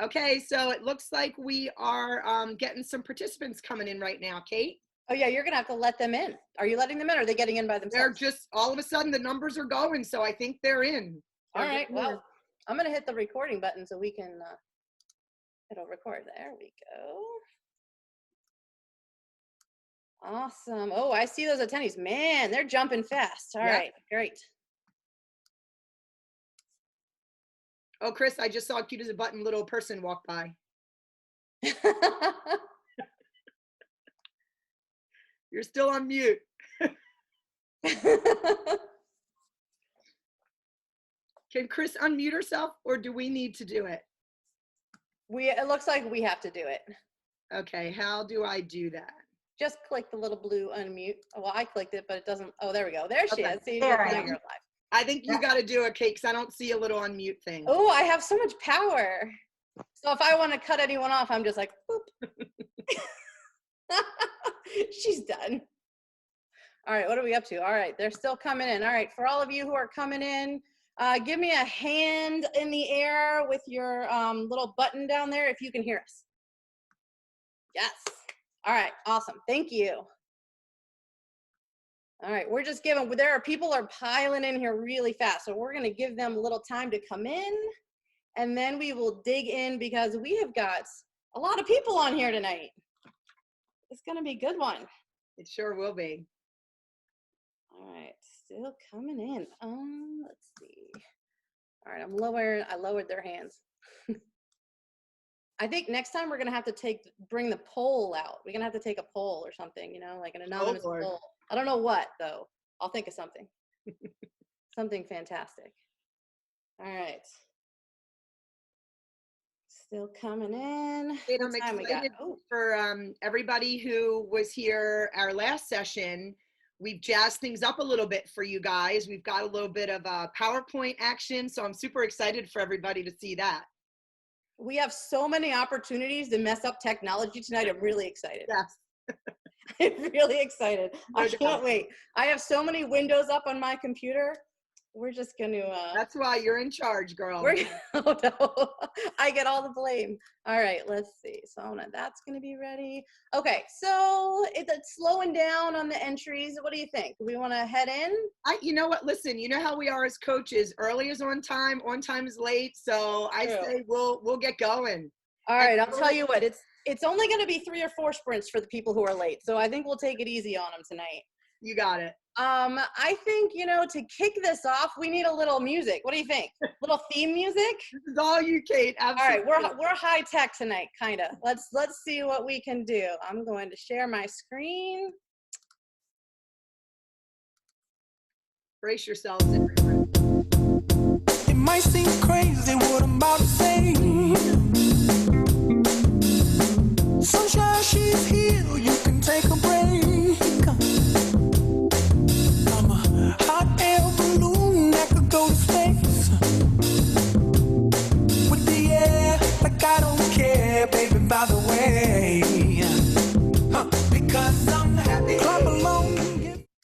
Okay, so it looks like we are getting some participants coming in right now, Kate. Oh yeah, you're gonna have to let them in. Are you letting them in, or are they getting in by They're themselves? just, all of a sudden the numbers are going, so I think they're in. All right, well, I'm gonna hit the recording button so we can, it'll record. There we go. Awesome. Oh, I see those attendees. Man, they're jumping fast. All right, great. Oh, Chris, I just saw a cute as a button little person walk by. You're still on mute. Can Chris unmute herself, or do we need to do it? It looks like we have to do it. Okay, how do I do that? Just click the little blue unmute. Well, I clicked it, but it doesn't. Oh, there we go. There she is. See, There now I am. you're live. I think you got to do it, Kate, because I don't see a little unmute thing. Oh, I have so much power. So if I want to cut anyone off, I'm just like, boop. She's done. All right, what are we up to? All right, they're still coming in. All right, for all of you who are coming in, give me a hand in the air with your little button down there if you can hear us. Yes. All right, awesome. Thank you. All right, we're just giving, people are piling in here really fast, so we're going to give them a little time to come in, and then we will dig in because we have got a lot of people on here tonight. It's going to be a good one. It sure will be. All right, still coming in. Let's see. All right, I lowered their hands. I think next time we're gonna have to bring the poll out. We're gonna have to take a poll or something, you know, like an anonymous poll. I don't know what though. I'll think of something. Something fantastic. All right. Still coming in. I'm excited for everybody who was here our last session. We've jazzed things up a little bit for you guys. We've got a little bit of PowerPoint action, so I'm super excited for everybody to see that. We have so many opportunities to mess up technology tonight. I'm really excited. Yes. I'm really excited. I can't wait. I have so many windows up on my computer. We're just going to... That's why you're in charge, girl. Oh, no. I get all the blame. All right, let's see. So that's going to be ready. Okay, so it's slowing down on the entries. What do you think? Do we want to head in? You know what? Listen, you know how we are as coaches. Early is on time is late. So I say we'll get going. All right, I'll tell you what. It's only going to be 3 or 4 sprints for the people who are late. So I think we'll take it easy on them tonight. You got it. I think, you know, to kick this off, we need a little music. What do you think? Little theme music? This is all you, Kate. Absolutely. All right, we're high tech tonight, kind of. Let's see what we can do. I'm going to share my screen. Brace yourselves, everyone. It might seem crazy what I'm about to say. Sunshine, she's here. You can take a break. Hot air balloon that could go to space with the air, like I don't care, baby, by the way, because I'm happy. Clap along.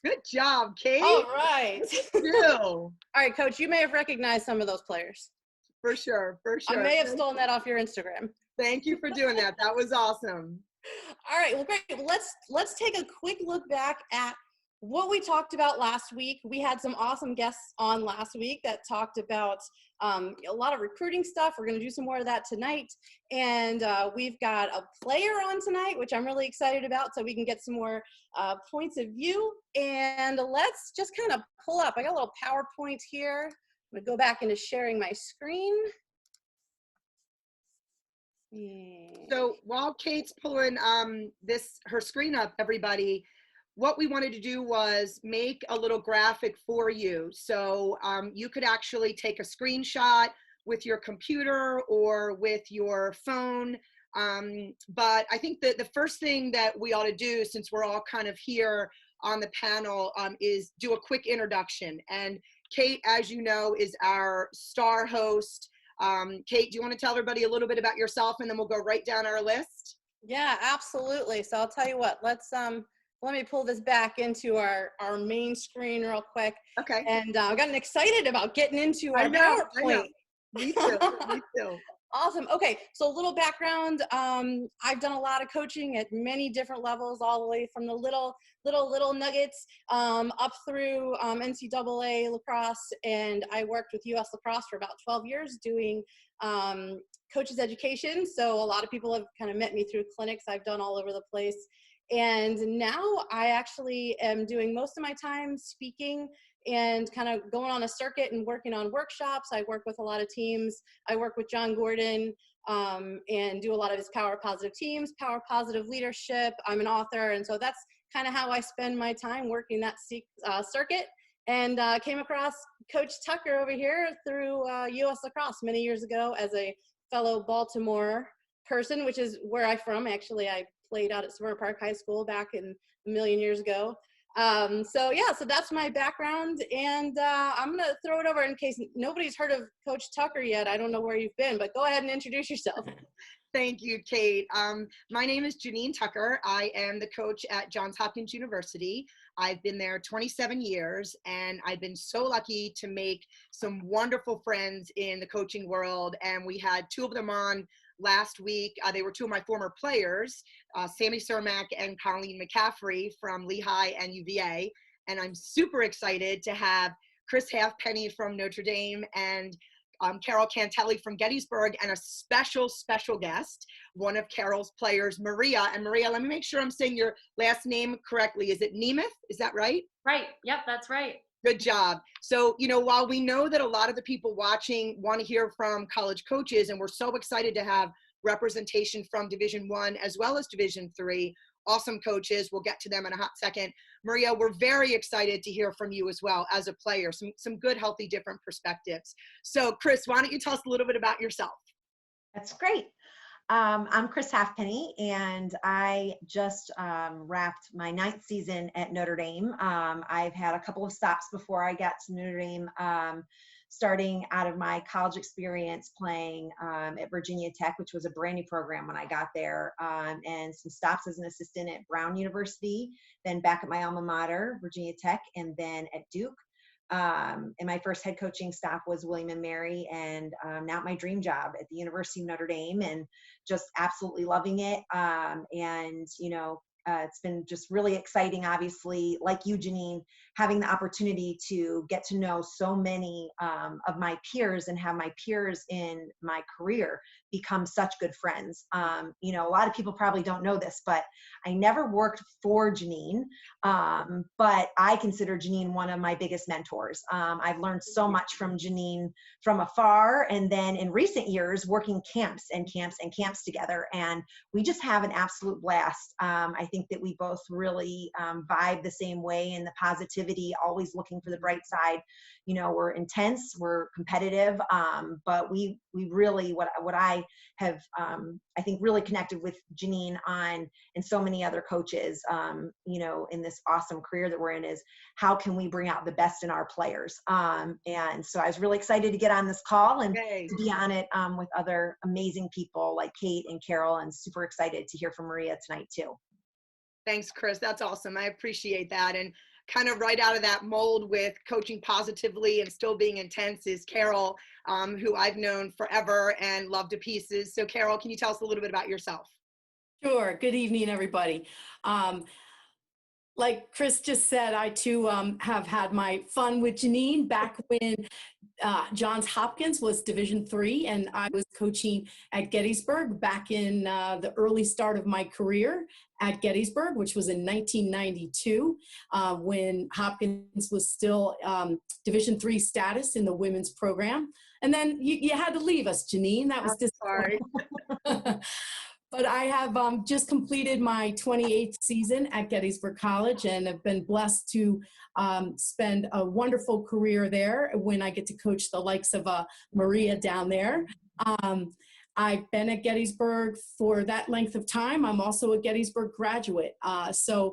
Good job, Kate. All right. All right, Coach, you may have recognized some of those players. For sure. I may have stolen that off your Instagram. Thank you for doing that. That was awesome. All right, well, great. Let's take a quick look back at what we talked about last week. We had some awesome guests on last week that talked about a lot of recruiting stuff. We're going to do some more of that tonight. And we've got a player on tonight, which I'm really excited about, so we can get some more points of view. And let's just kind of pull up. I got a little PowerPoint here. I'm going to go back into sharing my screen. So while Kate's pulling her screen up, everybody, what we wanted to do was make a little graphic for you. So you could actually take a screenshot with your computer or with your phone. But I think that the first thing that we ought to do, since we're all kind of here on the panel, is do a quick introduction. And Kate, as you know, is our star host. Kate, do you want to tell everybody a little bit about yourself, and then we'll go right down our list? Yeah, absolutely. So I'll tell you what, let me pull this back into our main screen real quick. Okay. And I've gotten excited about getting into our PowerPoint. Me too. Me too. Awesome. Okay, so a little background. I've done a lot of coaching at many different levels, all the way from the little nuggets up through NCAA lacrosse, and I worked with U.S. Lacrosse for about 12 years doing coaches education. So a lot of people have kind of met me through clinics I've done all over the place. And now I actually am doing most of my time speaking and kind of going on a circuit and working on workshops. I work with a lot of teams. I work with John Gordon and do a lot of his power positive teams, power positive leadership. I'm an author. And so that's kind of how I spend my time working that circuit. And came across Coach Tucker over here through U.S. Lacrosse many years ago as a fellow Baltimore person, which is where I'm from. Actually, I played out at Sever Park High School back in a million years ago. So that's my background, and I'm gonna throw it over in case nobody's heard of Coach Tucker yet. I don't know where you've been, but go ahead and introduce yourself. Thank you, Kate. My name is Janine Tucker. I am the coach at Johns Hopkins University. I've been there 27 years, and I've been so lucky to make some wonderful friends in the coaching world. And we had two of them on last week. They were two of my former players, Sammy Cermak and Colleen McCaffrey from Lehigh and UVA. And I'm super excited to have Chris Halfpenny from Notre Dame and Carol Cantele from Gettysburg, and a special guest, one of Carol's players, Maria. And Maria, let me make sure I'm saying your last name correctly. Is it Nemeth? Is that right? Right. Yep, that's right. Good job. So, while we know that a lot of the people watching want to hear from college coaches, and we're so excited to have representation from Division I as well as Division III, awesome coaches. We'll get to them in a hot second. Maria, we're very excited to hear from you as well as a player, some good, healthy, different perspectives. So Chris, why don't you tell us a little bit about yourself? That's great. I'm Chris Halfpenny, and I just wrapped my 9th season at Notre Dame. I've had a couple of stops before I got to Notre Dame, starting out of my college experience playing at Virginia Tech, which was a brand new program when I got there, and some stops as an assistant at Brown University, then back at my alma mater, Virginia Tech, and then at Duke. And my first head coaching stop was William & Mary, and now my dream job at the University of Notre Dame, and just absolutely loving it. It's been just really exciting, obviously, like you, Janine, having the opportunity to get to know so many of my peers and have my peers in my career become such good friends. A lot of people probably don't know this, but I never worked for Janine, but I consider Janine one of my biggest mentors. I've learned so much from Janine from afar, and then in recent years working camps together, and we just have an absolute blast. I think that we both really vibe the same way, in the positivity, always looking for the bright side. We're intense, we're competitive, but we really, what I have, I think, really connected with Janine on, and so many other coaches, in this awesome career that we're in, is how can we bring out the best in our players? And so I was really excited to get on this call and to be on it with other amazing people like Kate and Carol, and super excited to hear from Maria tonight too. Thanks, Chris. That's awesome. I appreciate that. And kind of right out of that mold with coaching positively and still being intense is Carol, who I've known forever and love to pieces. So Carol, can you tell us a little bit about yourself? Sure. Good evening, everybody. Like Chris just said, I too have had my fun with Janine back when Johns Hopkins was Division III, and I was coaching at Gettysburg back in the early start of my career at Gettysburg, which was in 1992, when Hopkins was still Division III status in the women's program. And then you had to leave us, Janine. That was disappointing. But I have just completed my 28th season at Gettysburg College, and have been blessed to spend a wonderful career there when I get to coach the likes of Maria down there. I've been at Gettysburg for that length of time. I'm also a Gettysburg graduate. So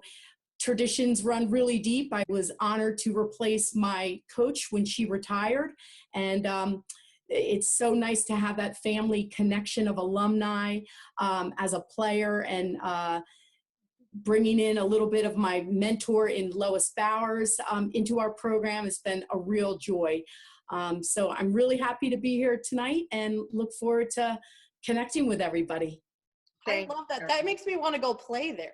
traditions run really deep. I was honored to replace my coach when she retired, and it's so nice to have that family connection of alumni as a player, and bringing in a little bit of my mentor in Lois Bowers into our program has been a real joy. So I'm really happy to be here tonight and look forward to connecting with everybody. I love that. That makes me want to go play there.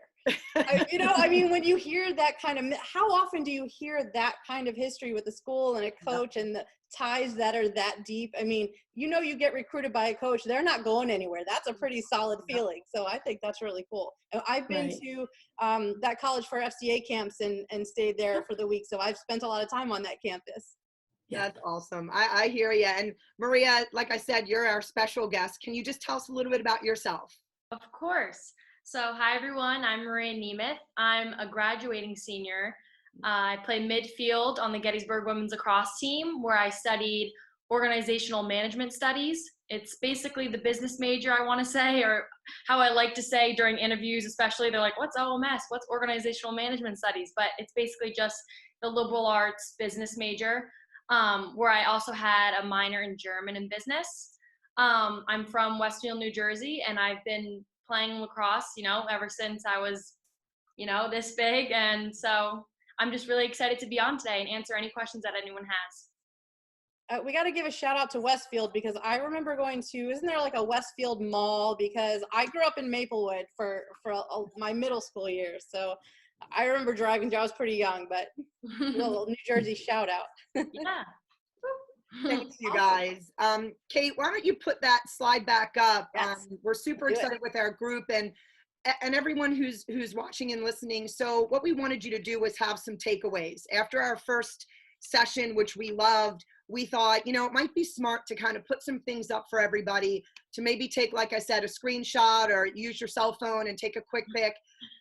I mean, when you hear that kind of, how often do you hear that kind of history with the school and a coach and the ties that are that deep? I mean, you get recruited by a coach, they're not going anywhere. That's a pretty solid feeling. So I think that's really cool. I've been to that College for FCA camps and stayed there for the week. So I've spent a lot of time on that campus. That's awesome. I hear you. And Maria, like I said, you're our special guest. Can you just tell us a little bit about yourself? Of course. So hi everyone, I'm Maria Nemeth. I'm a graduating senior. I play midfield on the Gettysburg women's lacrosse team, where I studied organizational management studies. It's basically the business major, I want to say, or how I like to say during interviews, especially, they're like, what's OMS? What's organizational management studies? But it's basically just the liberal arts business major, where I also had a minor in German and business. I'm from Westfield, New Jersey, and I've been playing lacrosse, ever since I was, this big. And so I'm just really excited to be on today and answer any questions that anyone has. We got to give a shout out to Westfield, because I remember going to, isn't there like a Westfield mall? Because I grew up in Maplewood for my middle school years. So I remember driving, I was pretty young, but a little New Jersey shout out. Yeah. Thanks, you guys. Kate, why don't you put that slide back up? Yes. We're super excited with our group and everyone who's watching and listening. So what we wanted you to do was have some takeaways. After our first session, which we loved, we thought, it might be smart to kind of put some things up for everybody to maybe take, like I said, a screenshot or use your cell phone and take a quick pic.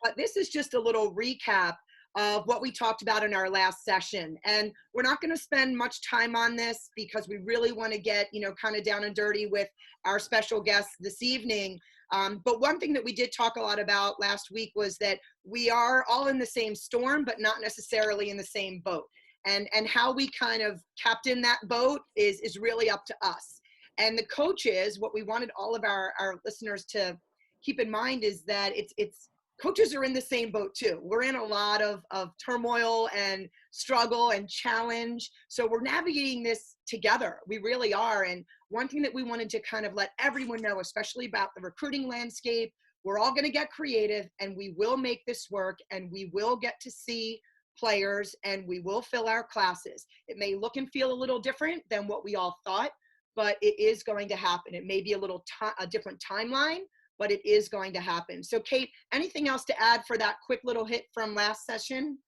But this is just a little recap of what we talked about in our last session. And we're not going to spend much time on this because we really want to get, kind of down and dirty with our special guests this evening. But one thing that we did talk a lot about last week was that we are all in the same storm, but not necessarily in the same boat. And how we kind of captain that boat is really up to us. And the coaches, what we wanted all of our listeners to keep in mind is that it's coaches are in the same boat too. We're in a lot of turmoil and struggle and challenge. So we're navigating this together. We really are. And one thing that we wanted to kind of let everyone know, especially about the recruiting landscape, we're all going to get creative and we will make this work and we will get to see players and we will fill our classes. It may look and feel a little different than what we all thought, but it is going to happen. It may be a different timeline, but it is going to happen. So Kate, anything else to add for that quick little hit from last session?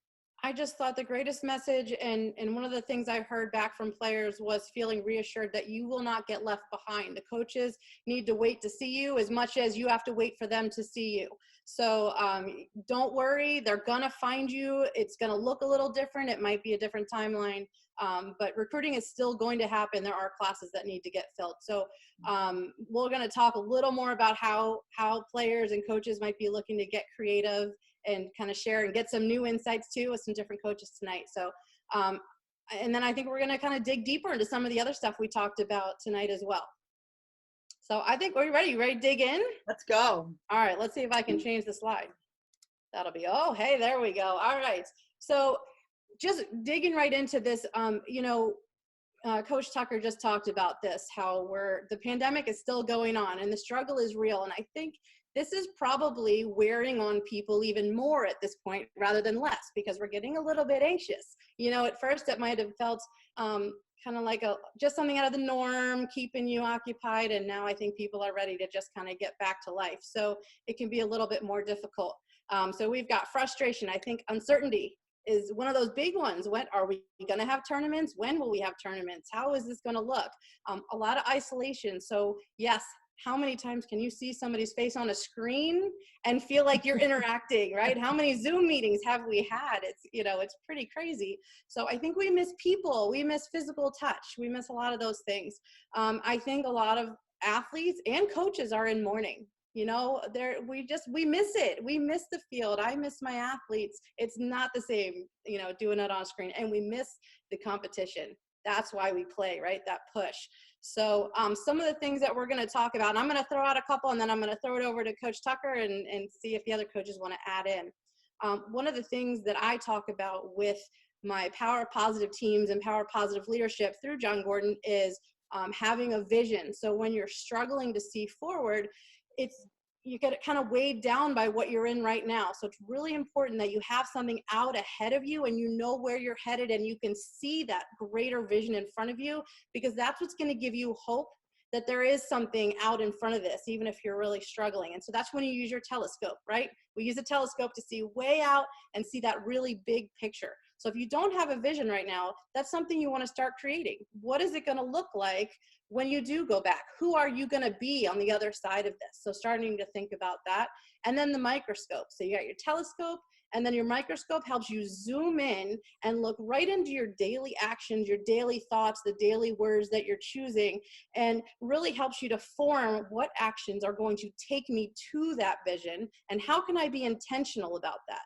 I just thought the greatest message and one of the things I heard back from players was feeling reassured that you will not get left behind. The coaches need to wait to see you as much as you have to wait for them to see you. So don't worry, they're gonna find you. It's gonna look a little different. It might be a different timeline, but recruiting is still going to happen. There are classes that need to get filled. So we're gonna talk a little more about how players and coaches might be looking to get creative and kind of share and get some new insights too with some different coaches tonight. So, and then I think we're gonna kind of dig deeper into some of the other stuff we talked about tonight as well. So I think, are you ready? You ready to dig in? Let's go. All right, let's see if I can change the slide. That'll be, oh, hey, there we go. All right, so just digging right into this, Coach Tucker just talked about this, how the pandemic is still going on and the struggle is real. And I think this is probably wearing on people even more at this point rather than less, because we're getting a little bit anxious. At first it might have felt kind of like just something out of the norm, keeping you occupied. And now I think people are ready to just kind of get back to life. So it can be a little bit more difficult. So we've got frustration. I think uncertainty is one of those big ones. When are we going to have tournaments? When will we have tournaments? How is this going to look? A lot of isolation. So yes, how many times can you see somebody's face on a screen and feel like you're interacting, right? How many Zoom meetings have we had? It's pretty crazy. So I think we miss people. We miss physical touch. We miss a lot of those things. I think a lot of athletes and coaches are in mourning. We miss it. We miss the field. I miss my athletes. It's not the same, doing it on a screen, and we miss the competition. That's why we play, right? That push. So some of the things that we're going to talk about, and I'm going to throw out a couple, and then I'm going to throw it over to Coach Tucker and see if the other coaches want to add in. One of the things that I talk about with my Power Positive teams and Power Positive leadership through John Gordon is having a vision. So when you're struggling to see forward, you get kind of weighed down by what you're in right now. So it's really important that you have something out ahead of you and you know where you're headed and you can see that greater vision in front of you, because that's what's going to give you hope that there is something out in front of this, even if you're really struggling. And so that's when you use your telescope, right? We use a telescope to see way out and see that really big picture. So if you don't have a vision right now, that's something you want to start creating. What is it going to look like when you do go back? Who are you going to be on the other side of this? So starting to think about that. And then the microscope. So you got your telescope, and then your microscope helps you zoom in and look right into your daily actions, your daily thoughts, the daily words that you're choosing, and really helps you to form what actions are going to take me to that vision, and how can I be intentional about that?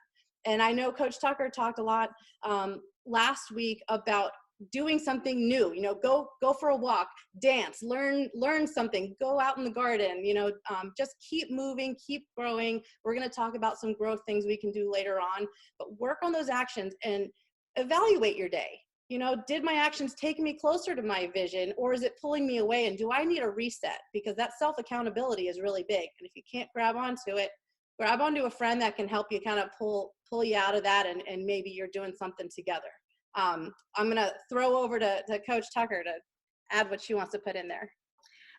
And I know Coach Tucker talked a lot last week about doing something new, go for a walk, dance, learn something, go out in the garden, just keep moving, keep growing. We're going to talk about some growth things we can do later on, but work on those actions and evaluate your day. Did my actions take me closer to my vision, or is it pulling me away? And do I need a reset? Because that self-accountability is really big. And if you can't grab onto it, grab onto a friend that can help you kind of pull you out of that, and maybe you're doing something together. I'm going to throw over to Coach Tucker to add what she wants to put in there.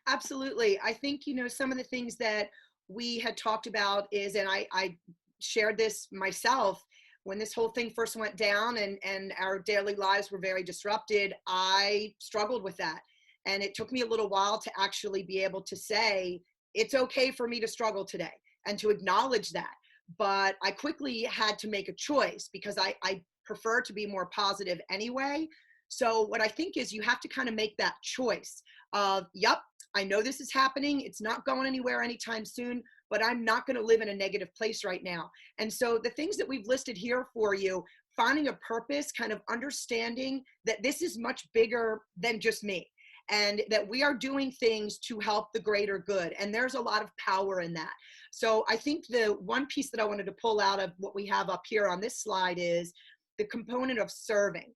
Absolutely. I think, some of the things that we had talked about is, and I shared this myself, when this whole thing first went down and our daily lives were very disrupted, I struggled with that. And it took me a little while to actually be able to say, it's okay for me to struggle today, and to acknowledge that. But I quickly had to make a choice, because I prefer to be more positive anyway. So what I think is, you have to kind of make that choice of, yep, I know this is happening. It's not going anywhere anytime soon, but I'm not going to live in a negative place right now. And so the things that we've listed here for you, finding a purpose, kind of understanding that this is much bigger than just me, and that we are doing things to help the greater good. And there's a lot of power in that. So I think the one piece that I wanted to pull out of what we have up here on this slide is the component of serving.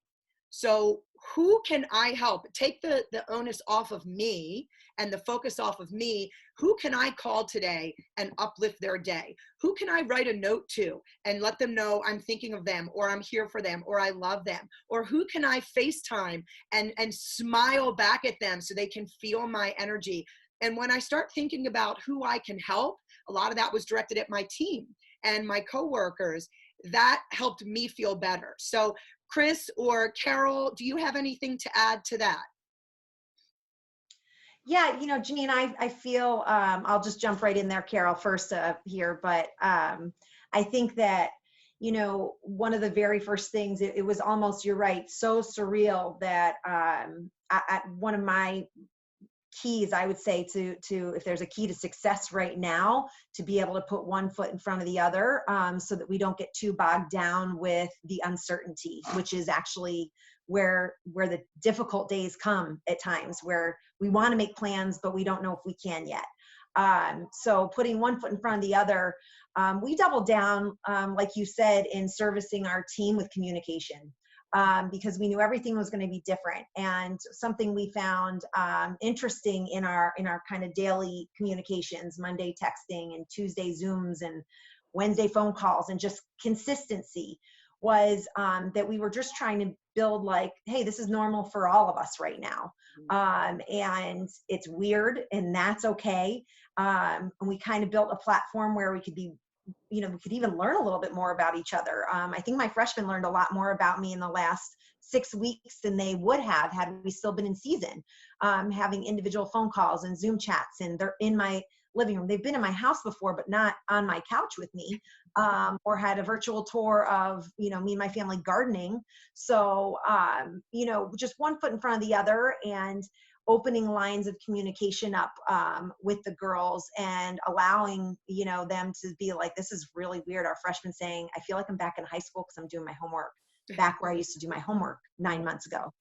So who can I help? Take the onus off of me and the focus off of me. Who can I call today and uplift their day? Who can I write a note to and let them know I'm thinking of them, or I'm here for them, or I love them? Or who can I FaceTime and smile back at them so they can feel my energy? And when I start thinking about who I can help, a lot of that was directed at my team and my coworkers. That helped me feel better. So Chris or Carol, do you have anything to add to that? Yeah, Janine, I feel, I'll just jump right in there, Carol, first here, but I think that, one of the very first things, it was almost, you're right, so surreal that at one of my keys, I would say, to if there's a key to success right now, to be able to put one foot in front of the other, so that we don't get too bogged down with the uncertainty, which is actually where the difficult days come at times, where we want to make plans, but we don't know if we can yet. So putting one foot in front of the other, we doubled down, like you said, in servicing our team with communication. Because we knew everything was going to be different. And something we found interesting in our kind of daily communications, Monday texting and Tuesday Zooms and Wednesday phone calls, and just consistency, was that we were just trying to build, like, hey, this is normal for all of us right now. And it's weird, and that's okay. And we kind of built a platform where we could be, we could even learn a little bit more about each other. I think my freshmen learned a lot more about me in the last 6 weeks than they would have had we still been in season, having individual phone calls and Zoom chats, and they're in my living room. They've been in my house before, but not on my couch with me, or had a virtual tour of, me and my family gardening. So, just one foot in front of the other, and opening lines of communication up with the girls, and allowing, them to be like, this is really weird. Our freshmen saying, I feel like I'm back in high school because I'm doing my homework back where I used to do my homework 9 months ago,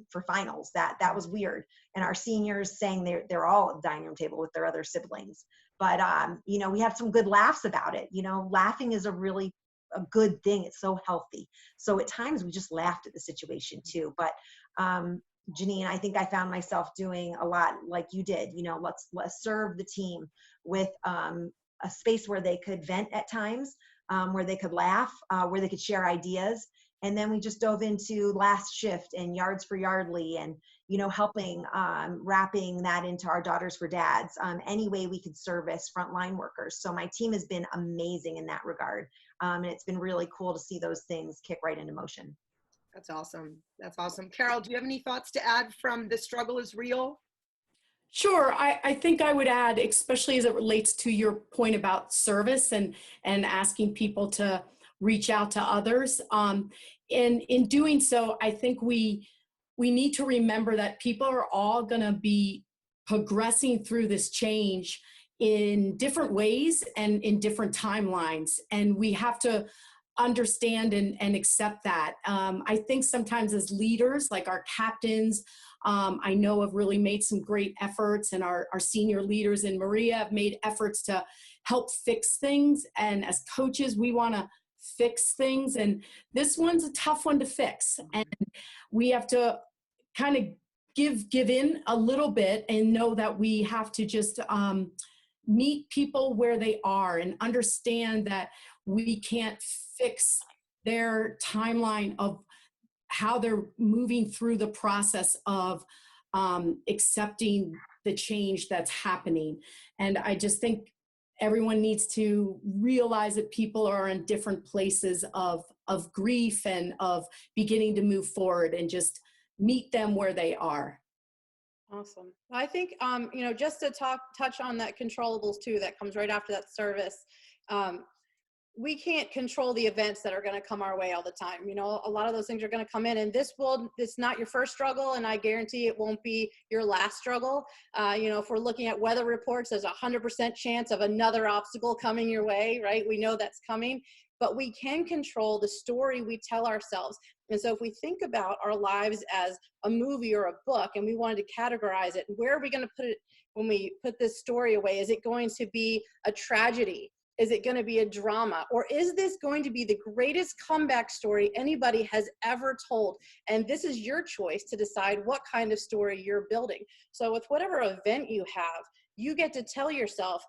for finals. That was weird. And our seniors saying they're all at the dining room table with their other siblings. But, we had some good laughs about it. Laughing is a really a good thing. It's so healthy. So at times we just laughed at the situation too. But Janine, I think I found myself doing a lot like you did. Let's serve the team with a space where they could vent at times, where they could laugh, where they could share ideas. And then we just dove into last shift and yards for Yardley and, helping, wrapping that into our Daughters for Dads, any way we could service frontline workers. So my team has been amazing in that regard. And it's been really cool to see those things kick right into motion. That's awesome. That's awesome. Carol, do you have any thoughts to add from The Struggle is Real? Sure. I think I would add, especially as it relates to your point about service and asking people to reach out to others. And in doing so, I think we need to remember that people are all going to be progressing through this change in different ways and in different timelines. And we have to understand and accept that. I think sometimes as leaders, like our captains, I know have really made some great efforts, and our senior leaders in Maria have made efforts to help fix things. And as coaches, we want to fix things. And this one's a tough one to fix. And we have to kind of give in a little bit and know that we have to just meet people where they are and understand that we can't fix their timeline of how they're moving through the process of accepting the change that's happening. And I just think everyone needs to realize that people are in different places of grief and of beginning to move forward, and just meet them where they are. Awesome. I think, just to touch on that controllables too, that comes right after that service. We can't control the events that are going to come our way all the time. A lot of those things are going to come in, and it's not your first struggle, and I guarantee it won't be your last struggle. If we're looking at weather reports, there's 100% chance of another obstacle coming your way, right? We know that's coming, but we can control the story we tell ourselves. And so if we think about our lives as a movie or a book, and we wanted to categorize it, where are we going to put it when we put this story away? Is it going to be a tragedy? Is it going to be a drama? Or is this going to be the greatest comeback story anybody has ever told? And this is your choice to decide what kind of story you're building. So with whatever event you have, you get to tell yourself,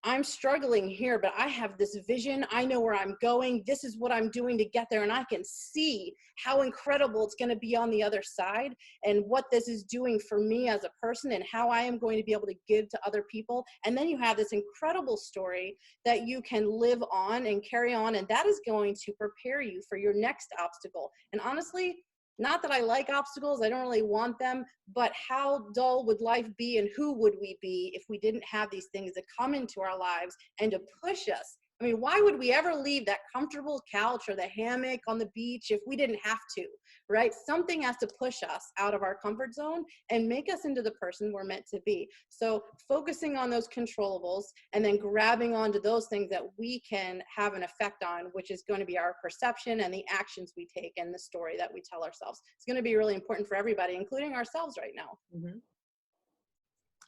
I'm struggling here, but I have this vision. I know where I'm going. This is what I'm doing to get there. And I can see how incredible it's going to be on the other side, and what this is doing for me as a person, and how I am going to be able to give to other people. And then you have this incredible story that you can live on and carry on. And that is going to prepare you for your next obstacle. And honestly, not that I like obstacles, I don't really want them, but how dull would life be, and who would we be if we didn't have these things that come into our lives and to push us? I mean, why would we ever leave that comfortable couch or the hammock on the beach if we didn't have to, right? Something has to push us out of our comfort zone and make us into the person we're meant to be. So focusing on those controllables and then grabbing onto those things that we can have an effect on, which is going to be our perception and the actions we take and the story that we tell ourselves. It's going to be really important for everybody, including ourselves right now. Mm-hmm.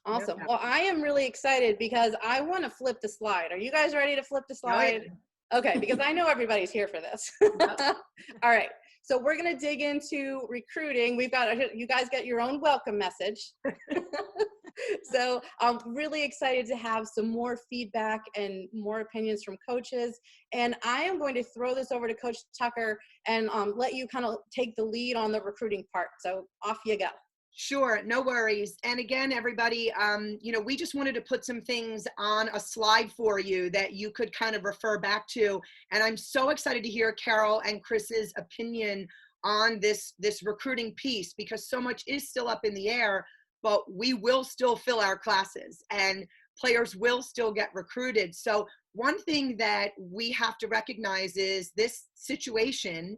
Awesome. Yeah. Well, I am really excited because I want to flip the slide. Are you guys ready to flip the slide? Okay, because I know everybody's here for this. All right. So we're going to dig into recruiting. You guys get your own welcome message. So I'm really excited to have some more feedback and more opinions from coaches. And I am going to throw this over to Coach Tucker and let you kind of take the lead on the recruiting part. So off you go. Sure, no worries. And again, everybody, we just wanted to put some things on a slide for you that you could kind of refer back to. And I'm so excited to hear Carol and Chris's opinion on this recruiting piece, because so much is still up in the air, but we will still fill our classes and players will still get recruited. So one thing that we have to recognize is this situation,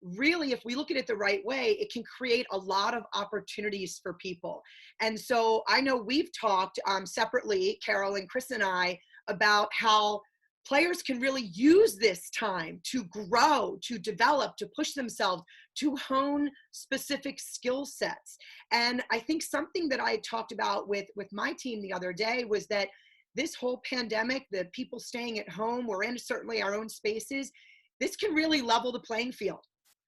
really, if we look at it the right way, it can create a lot of opportunities for people. And so I know we've talked separately, Carol and Chris and I, about how players can really use this time to grow, to develop, to push themselves, to hone specific skill sets. And I think something that I talked about with my team the other day was that this whole pandemic, the people staying at home, we're in certainly our own spaces, this can really level the playing field.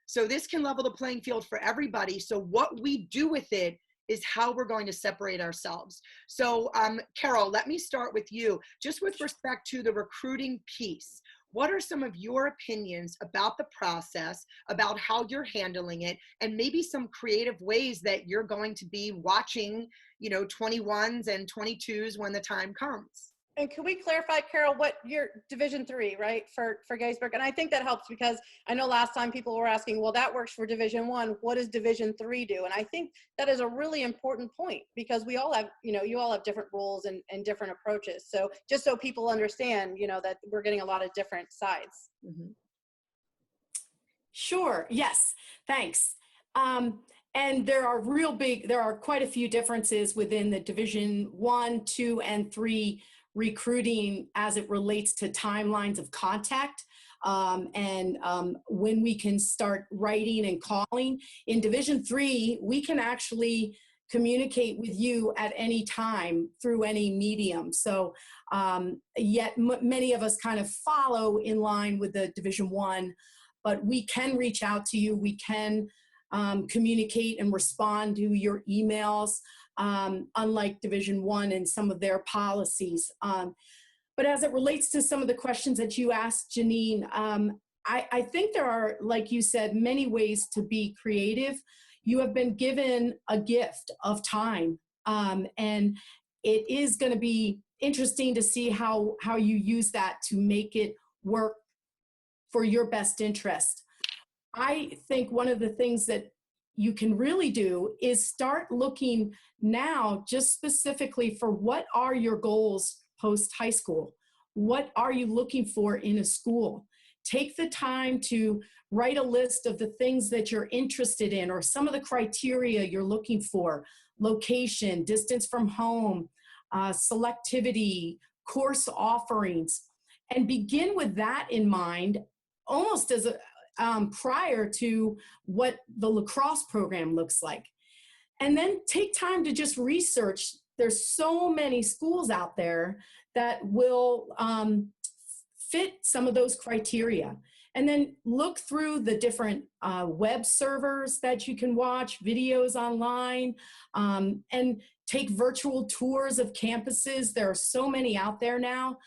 So this can level the playing field for everybody. So what we do with it is how we're going to separate ourselves. So Carol, let me start with you. Just with respect to the recruiting piece, what are some of your opinions about the process, about how you're handling it, and maybe some creative ways that you're going to be watching, 21s and 22s when the time comes? And can we clarify, Carol, what your Division III, right, for Gettysburg? And I think that helps because I know last time people were asking, well, that works for Division I. What does Division III do? And I think that is a really important point because we all have, you all have different rules and different approaches. So just so people understand, that we're getting a lot of different sides. Mm-hmm. Sure. Yes. Thanks. And there are quite a few differences within the Division I, II, and III recruiting as it relates to timelines of contact and when we can start writing and calling. In Division III, we can actually communicate with you at any time through any medium. So yet many of us kind of follow in line with the Division I, but we can reach out to you. We can communicate and respond to your emails, unlike Division I and some of their policies. But as it relates to some of the questions that you asked, Janine, I think there are, like you said, many ways to be creative. You have been given a gift of time, and it is going to be interesting to see how you use that to make it work for your best interest. I think one of the things that you can really do is start looking now just specifically for what are your goals post high school? What are you looking for in a school? Take the time to write a list of the things that you're interested in or some of the criteria you're looking for: location, distance from home, selectivity, course offerings, and begin with that in mind, almost as a prior to what the lacrosse program looks like. And then take time to just research. There's so many schools out there that will fit some of those criteria. And then look through the different web servers that you can watch, videos online, and take virtual tours of campuses. There are so many out there now.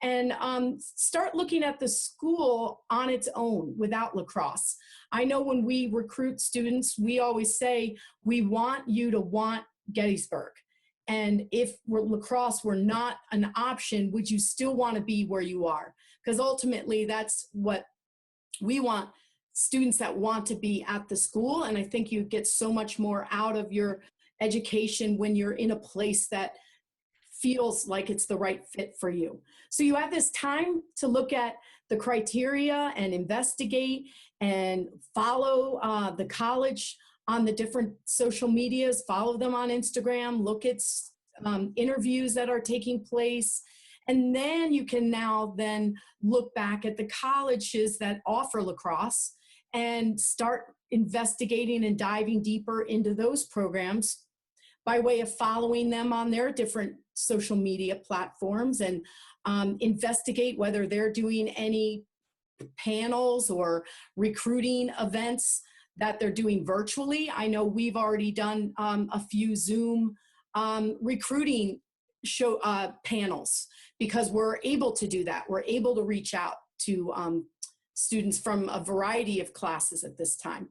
And start looking at the school on its own without lacrosse. I know when we recruit students, we always say, we want you to want Gettysburg. And if lacrosse were not an option, would you still want to be where you are? Because ultimately, that's what we want, students that want to be at the school. And I think you get so much more out of your education when you're in a place that feels like it's the right fit for you. So you have this time to look at the criteria and investigate and follow the college on the different social medias, follow them on Instagram, look at interviews that are taking place. And then you can now then look back at the colleges that offer lacrosse and start investigating and diving deeper into those programs by way of following them on their different social media platforms, and investigate whether they're doing any panels or recruiting events that they're doing virtually. I know we've already done a few Zoom recruiting show panels because we're able to do that. We're able to reach out to students from a variety of classes at this time.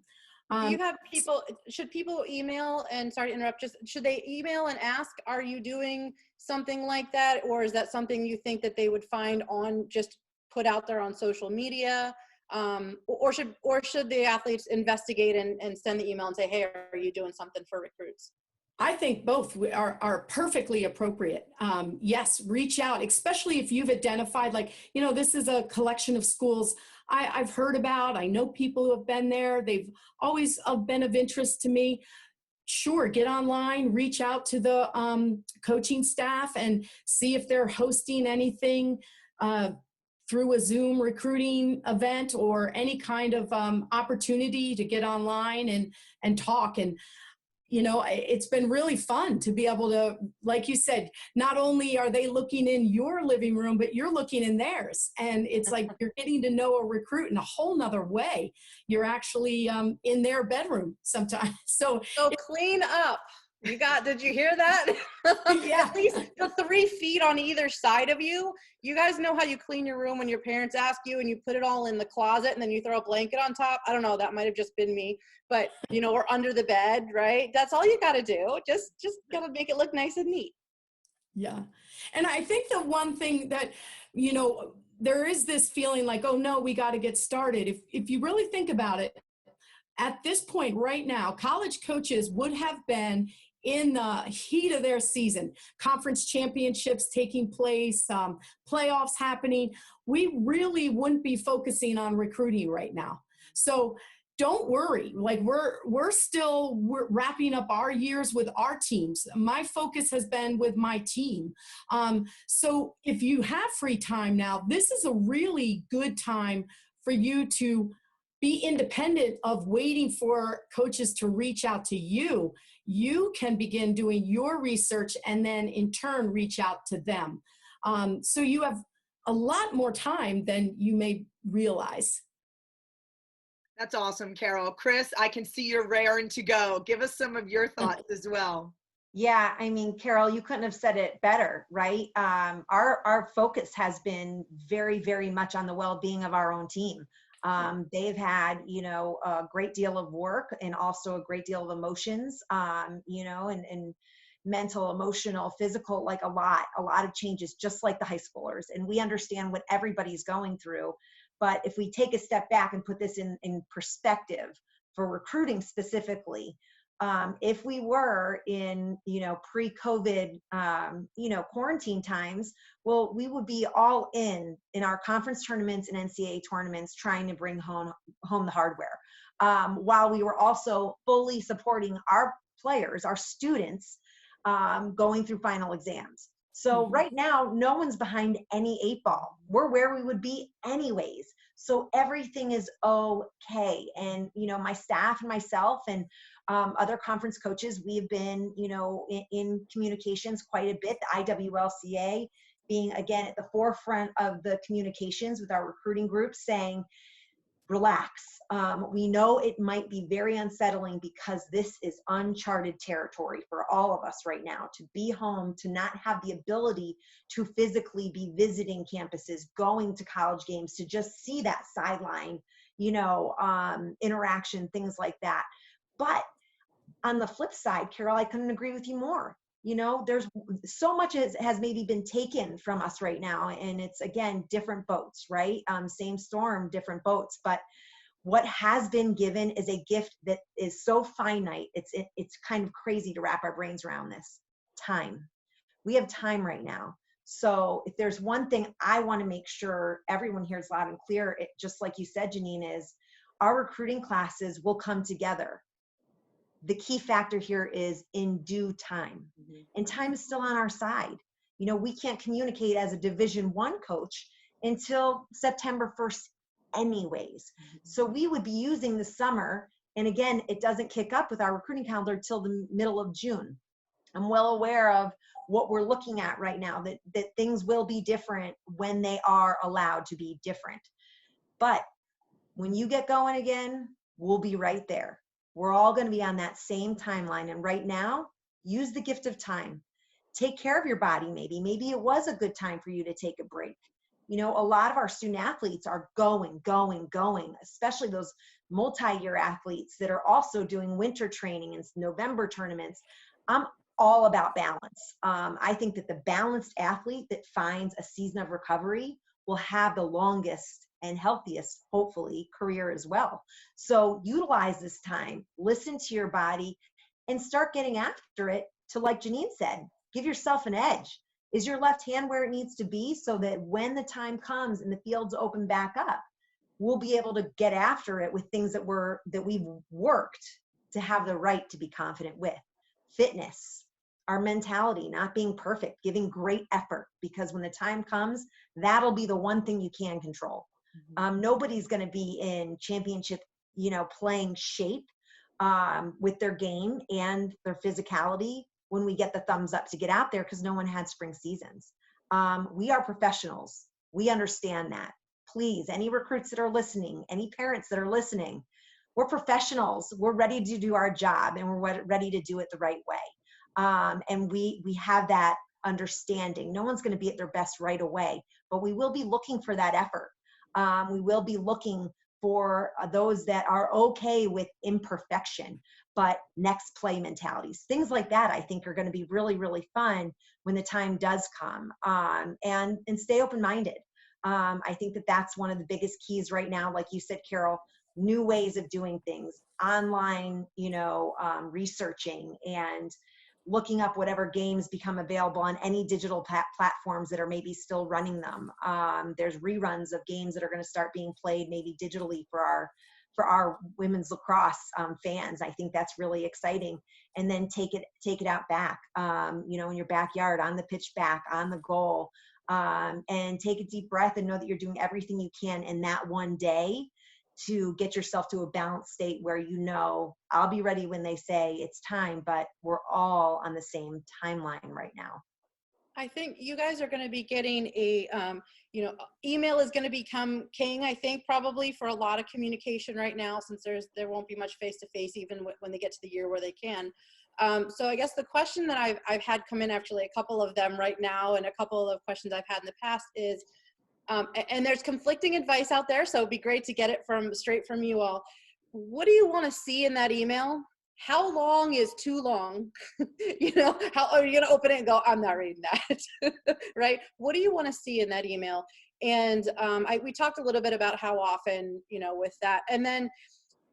Do you have people, should people email, and sorry to interrupt, just should they email and ask, are you doing something like that? Or is that something you think that they would find on, just put out there on social media? Or should the athletes investigate and send the email and say, hey, are you doing something for recruits? I think both are perfectly appropriate. Yes, reach out, especially if you've identified, like, this is a collection of schools I've heard about. I know people who have been there. They've always been of interest to me. Sure, get online, reach out to the coaching staff and see if they're hosting anything through a Zoom recruiting event or any kind of opportunity to get online and talk. And it's been really fun to be able to, like you said, not only are they looking in your living room, but you're looking in theirs. And it's like you're getting to know a recruit in a whole nother way. You're actually in their bedroom sometimes. So clean up. Did you hear that? Yeah. At least the 3 feet on either side of you. You guys know how you clean your room when your parents ask you and you put it all in the closet and then you throw a blanket on top? I don't know. That might have just been me, but or under the bed, right? That's all you got to do. Just got to make it look nice and neat. Yeah. And I think the one thing that, there is this feeling like, oh no, we got to get started. If you really think about it, at this point right now, college coaches would have been in the heat of their season, conference championships taking place, playoffs happening. We really wouldn't be focusing on recruiting right now. So don't worry. Like we're wrapping up our years with our teams. My focus has been with my team. So if you have free time now, this is a really good time for you to be independent of waiting for coaches to reach out to you. You can begin doing your research and then in turn reach out to them. So you have a lot more time than you may realize. That's awesome, Carol. Chris, I can see you're raring to go. Give us some of your thoughts as well. Yeah, I mean, Carol, you couldn't have said it better, right? Our focus has been very, very much on the well-being of our own team. They've had, a great deal of work and also a great deal of emotions, and mental, emotional, physical, like a lot of changes, just like the high schoolers. And we understand what everybody's going through. But if we take a step back and put this in perspective for recruiting specifically, if we were in, pre-COVID, quarantine times, well, we would be all in our conference tournaments and NCAA tournaments trying to bring home the hardware, while we were also fully supporting our players, our students, going through final exams. So right now, no one's behind any 8 ball. We're where we would be anyways. So everything is okay. And, my staff and myself and other conference coaches, we've been, in communications quite a bit. The IWLCA being, again, at the forefront of the communications with our recruiting groups, saying, relax. We know it might be very unsettling because this is uncharted territory for all of us right now, to be home, to not have the ability to physically be visiting campuses, going to college games, to just see that sideline, interaction, things like that. But on the flip side, Carol, I couldn't agree with you more. There's so much has maybe been taken from us right now. And it's, again, different boats, right? Same storm, different boats. But what has been given is a gift that is so finite. It's kind of crazy to wrap our brains around this. Time. We have time right now. So if there's one thing I want to make sure everyone hears loud and clear, just like you said, Janine, is our recruiting classes will come together. The key factor here is in due time. And time is still on our side. We can't communicate as a Division I coach until September 1st anyways. So we would be using the summer. And again, it doesn't kick up with our recruiting calendar till the middle of June. I'm well aware of what we're looking at right now, that things will be different when they are allowed to be different. But when you get going again, we'll be right there. We're all going to be on that same timeline. And right now, use the gift of time. Take care of your body. Maybe it was a good time for you to take a break. A lot of our student athletes are going, especially those multi-year athletes that are also doing winter training and November tournaments. I'm all about balance. I think that the balanced athlete that finds a season of recovery will have the longest and healthiest, hopefully, career as well. So utilize this time, listen to your body, and start getting after it to, like Janine said, give yourself an edge. Is your left hand where it needs to be so that when the time comes and the fields open back up, we'll be able to get after it with things that we've worked to have the right to be confident with. Fitness, our mentality, not being perfect, giving great effort, because when the time comes, that'll be the one thing you can control. Nobody's going to be in championship, playing shape with their game and their physicality when we get the thumbs up to get out there, because no one had spring seasons. We are professionals. We understand that. Please, any recruits that are listening, any parents that are listening, we're professionals. We're ready to do our job, and we're ready to do it the right way. And we have that understanding. No one's going to be at their best right away, but we will be looking for that effort. We will be looking for those that are okay with imperfection, but next play mentalities. Things like that, I think, are going to be really, really fun when the time does come. And stay open-minded. I think that that's one of the biggest keys right now. Like you said, Carol, new ways of doing things, online, researching and looking up whatever games become available on any digital platforms that are maybe still running them. There's reruns of games that are going to start being played maybe digitally for our women's lacrosse fans. I think that's really exciting. And then take it out back, in your backyard, on the pitch back, on the goal, and take a deep breath and know that you're doing everything you can in that one day to get yourself to a balanced state where I'll be ready when they say it's time, but we're all on the same timeline right now. I think you guys are going to be getting a, email is going to become king, I think, probably for a lot of communication right now, since there won't be much face-to-face even when they get to the year where they can. So I guess the question that I've had come in, actually a couple of them right now, and a couple of questions I've had in the past is, and there's conflicting advice out there, so it'd be great to get it straight from you all. What do you want to see in that email? How long is too long? How are you going to open it and go, I'm not reading that, right? What do you want to see in that email? And we talked a little bit about how often, with that. And then,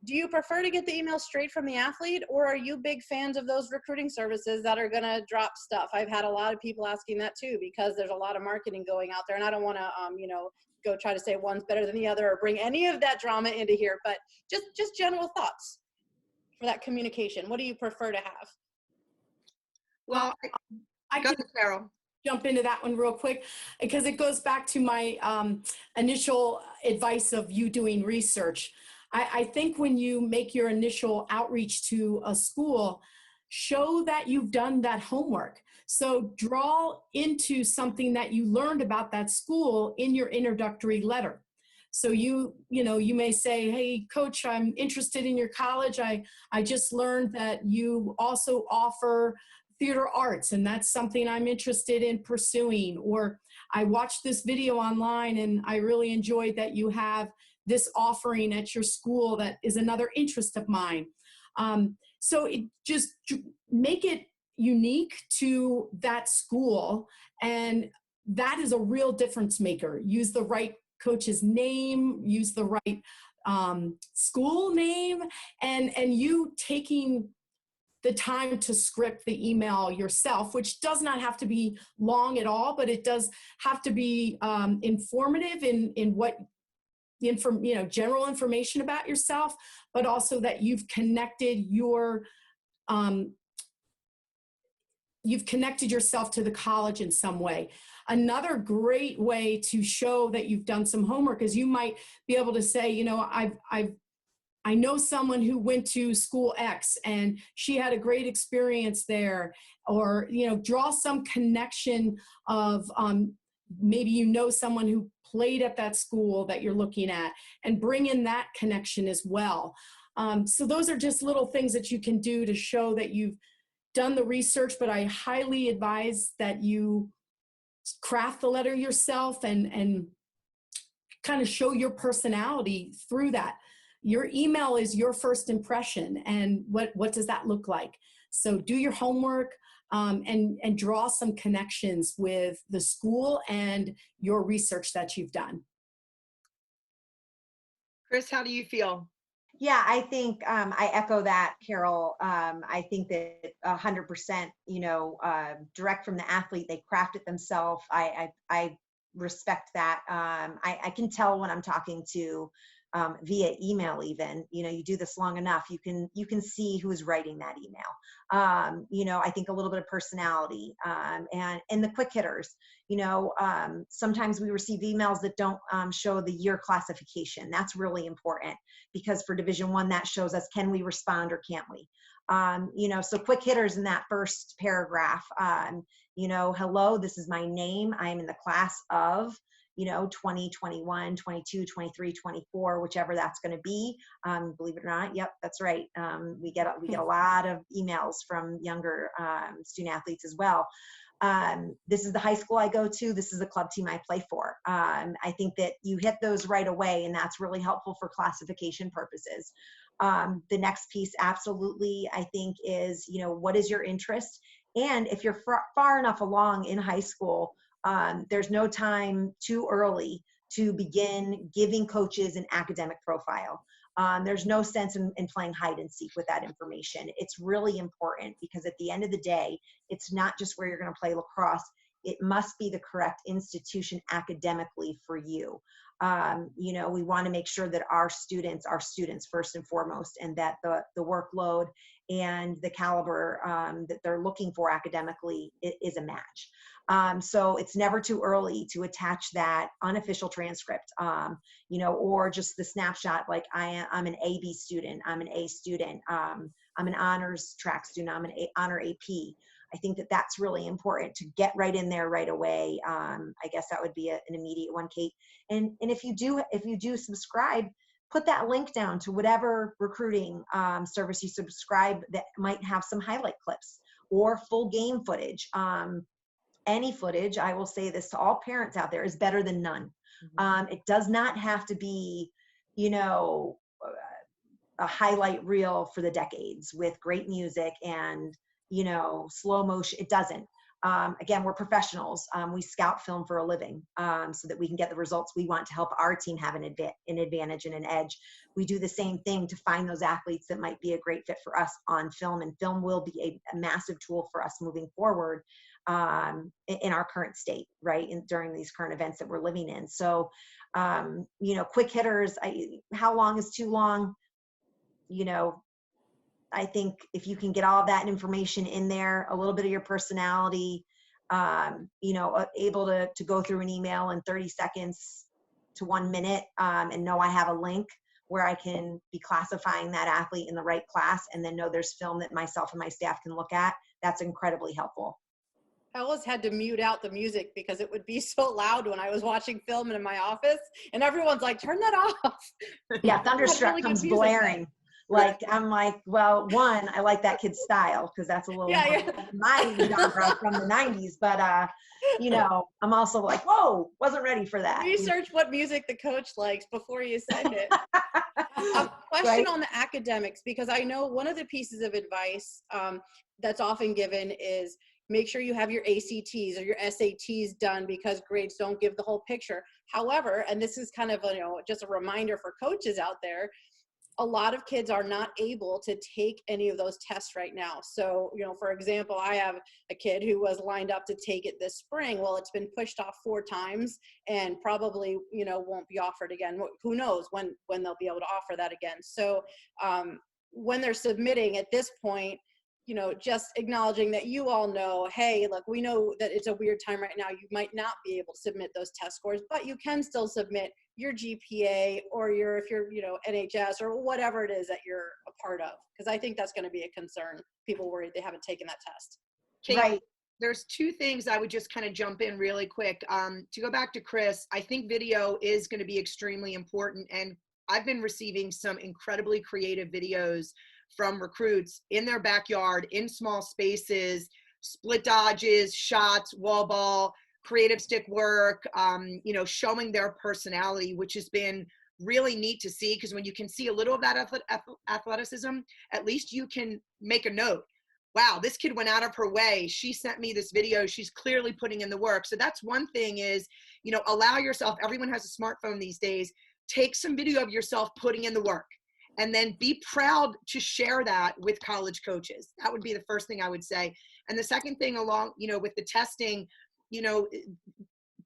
do you prefer to get the email straight from the athlete, or are you big fans of those recruiting services that are going to drop stuff? I've had a lot of people asking that too, because there's a lot of marketing going out there, and I don't want to, go try to say one's better than the other or bring any of that drama into here, but just general thoughts for that communication. What do you prefer to have? Well, I go can ahead, Carol. jump into that one real quick, because it goes back to my initial advice of you doing research. I think when you make your initial outreach to a school, show that you've done that homework. So draw into something that you learned about that school in your introductory letter. So you may say, hey, coach, I'm interested in your college. I just learned that you also offer theater arts, and that's something I'm interested in pursuing. Or I watched this video online and I really enjoyed that you have this offering at your school that is another interest of mine. So it just make it unique to that school, and that is a real difference maker. Use the right coach's name, use the right school name, and you taking the time to script the email yourself, which does not have to be long at all, but it does have to be informative in what general information about yourself, but also that you've connected yourself to the college in some way. Another great way to show that you've done some homework is you might be able to say, I know someone who went to school X and she had a great experience there, or, draw some connection of maybe someone who played at that school that you're looking at, and bring in that connection as well. So those are just little things that you can do to show that you've done the research, but I highly advise that you craft the letter yourself and kind of show your personality through that. Your email is your first impression, and what does that look like? So do your homework, and draw some connections with the school and your research that you've done. Chris, how do you feel? Yeah, I think I echo that, Carol. I think that 100%, direct from the athlete, they craft it themselves. I respect that. I can tell when I'm talking to via email even. You do this long enough, you can see who is writing that email. I think a little bit of personality, and the quick hitters. Sometimes we receive emails that don't show the year classification. That's really important, because for Division I, that shows us, can we respond or can't we? So quick hitters in that first paragraph. Hello, this is my name. I am in the class of 20, 21, 22, 23, 24, whichever that's going to be. Believe it or not, yep, that's right. We get a lot of emails from younger student athletes as well. This is the high school I go to. This is the club team I play for. I think that you hit those right away, and that's really helpful for classification purposes. The next piece, absolutely, I think is, what is your interest? And if you're far enough along in high school, there's no time too early to begin giving coaches an academic profile. There's no sense in playing hide and seek with that information. It's really important, because at the end of the day, it's not just where you're going to play lacrosse. It must be the correct institution academically for you. We want to make sure that our students are students first and foremost, and that the workload and the caliber that they're looking for academically is a match. So it's never too early to attach that unofficial transcript, or just the snapshot, like I'm an AB student, I'm an A student, I'm an honors track student, I'm an honor AP. I think that that's really important to get right in there right away. I guess that would be an immediate one, Kate. And if you do subscribe, put that link down to whatever recruiting service you subscribe that might have some highlight clips or full game footage. Any footage, I will say this to all parents out there, is better than none. It does not have to be, a highlight reel for the decades with great music and slow motion. It doesn't. Again, we're professionals. We scout film for a living, so that we can get the results we want to help our team have an advantage and an edge. We do the same thing to find those athletes that might be a great fit for us on film, and film will be a massive tool for us moving forward in our current state, right? During these current events that we're living in. So, quick hitters, how long is too long? I think if you can get all of that information in there, a little bit of your personality, able to go through an email in 30 seconds to 1 minute, and know I have a link where I can be classifying that athlete in the right class, and then know there's film that myself and my staff can look at. That's incredibly helpful. I always had to mute out the music because it would be so loud when I was watching film in my office, and everyone's like, turn that off. Yeah, Thunderstruck comes blaring. Like, I'm like, well, one, I like that kid's style, because that's a little my genre from the 90s. But, I'm also like, whoa, wasn't ready for that. Research what music the coach likes before you send it. Question Right? on the academics, because I know one of the pieces of advice that's often given is make sure you have your ACTs or your SATs done, because grades don't give the whole picture. However, and this is kind of just a reminder for coaches out there, a lot of kids are not able to take any of those tests right now. So, for example, I have a kid who was lined up to take it this spring. Well, it's been pushed off 4 times and probably, won't be offered again. Who knows when they'll be able to offer that again. So when they're submitting at this point, just acknowledging that you all know, hey, look, we know that it's a weird time right now. You might not be able to submit those test scores, but you can still submit your GPA or if you're, NHS or whatever it is that you're a part of. Because I think that's going to be a concern. People worried they haven't taken that test. Kate, Right. There's 2 things I would just kind of jump in really quick. To go back to Chris, I think video is going to be extremely important. And I've been receiving some incredibly creative videos from recruits in their backyard, in small spaces, split dodges, shots, wall ball, creative stick work, showing their personality, which has been really neat to see, because when you can see a little of that athleticism, at least you can make a note. Wow, this kid went out of her way. She sent me this video. She's clearly putting in the work. So that's one thing is, allow yourself, everyone has a smartphone these days, take some video of yourself putting in the work. And then be proud to share that with college coaches. That would be the first thing I would say. And the second thing along, with the testing,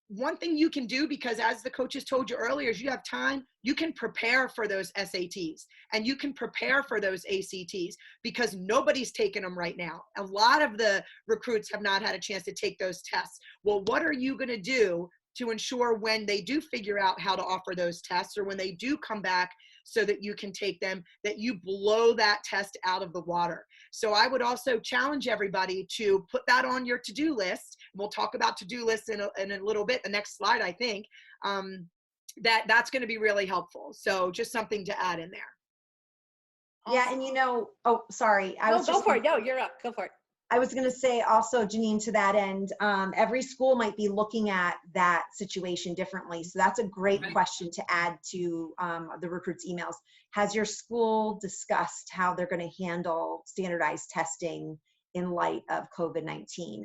one thing you can do, because as the coaches told you earlier, is you have time, you can prepare for those SATs and you can prepare for those ACTs, because nobody's taking them right now. A lot of the recruits have not had a chance to take those tests. Well, what are you going to do to ensure when they do figure out how to offer those tests, or when they do come back so that you can take them, that you blow that test out of the water? So I would also challenge everybody to put that on your to-do list. We'll talk about to-do lists in a little bit, the next slide, I think. That's going to be really helpful. So just something to add in there. Yeah, and oh, sorry. Go for it. No, you're up. Go for it. I was going to say also, Janine, to that end, every school might be looking at that situation differently. So that's a great question to add to the recruits' emails. Has your school discussed how they're going to handle standardized testing in light of COVID-19?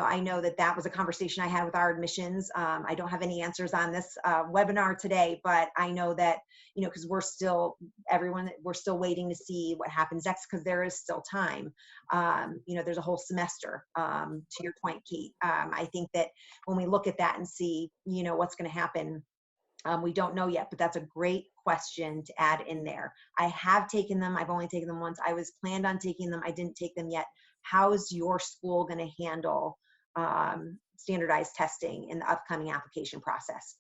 I know that was a conversation I had with our admissions. I don't have any answers on this webinar today, but I know that, because we're still waiting to see what happens next, because there is still time. There's a whole semester, to your point, Kate. I think that when we look at that and see, what's going to happen, we don't know yet, but that's a great question to add in there. I have taken them. I've only taken them once. I was planned on taking them. I didn't take them yet. How is your school going to handle standardized testing in the upcoming application process?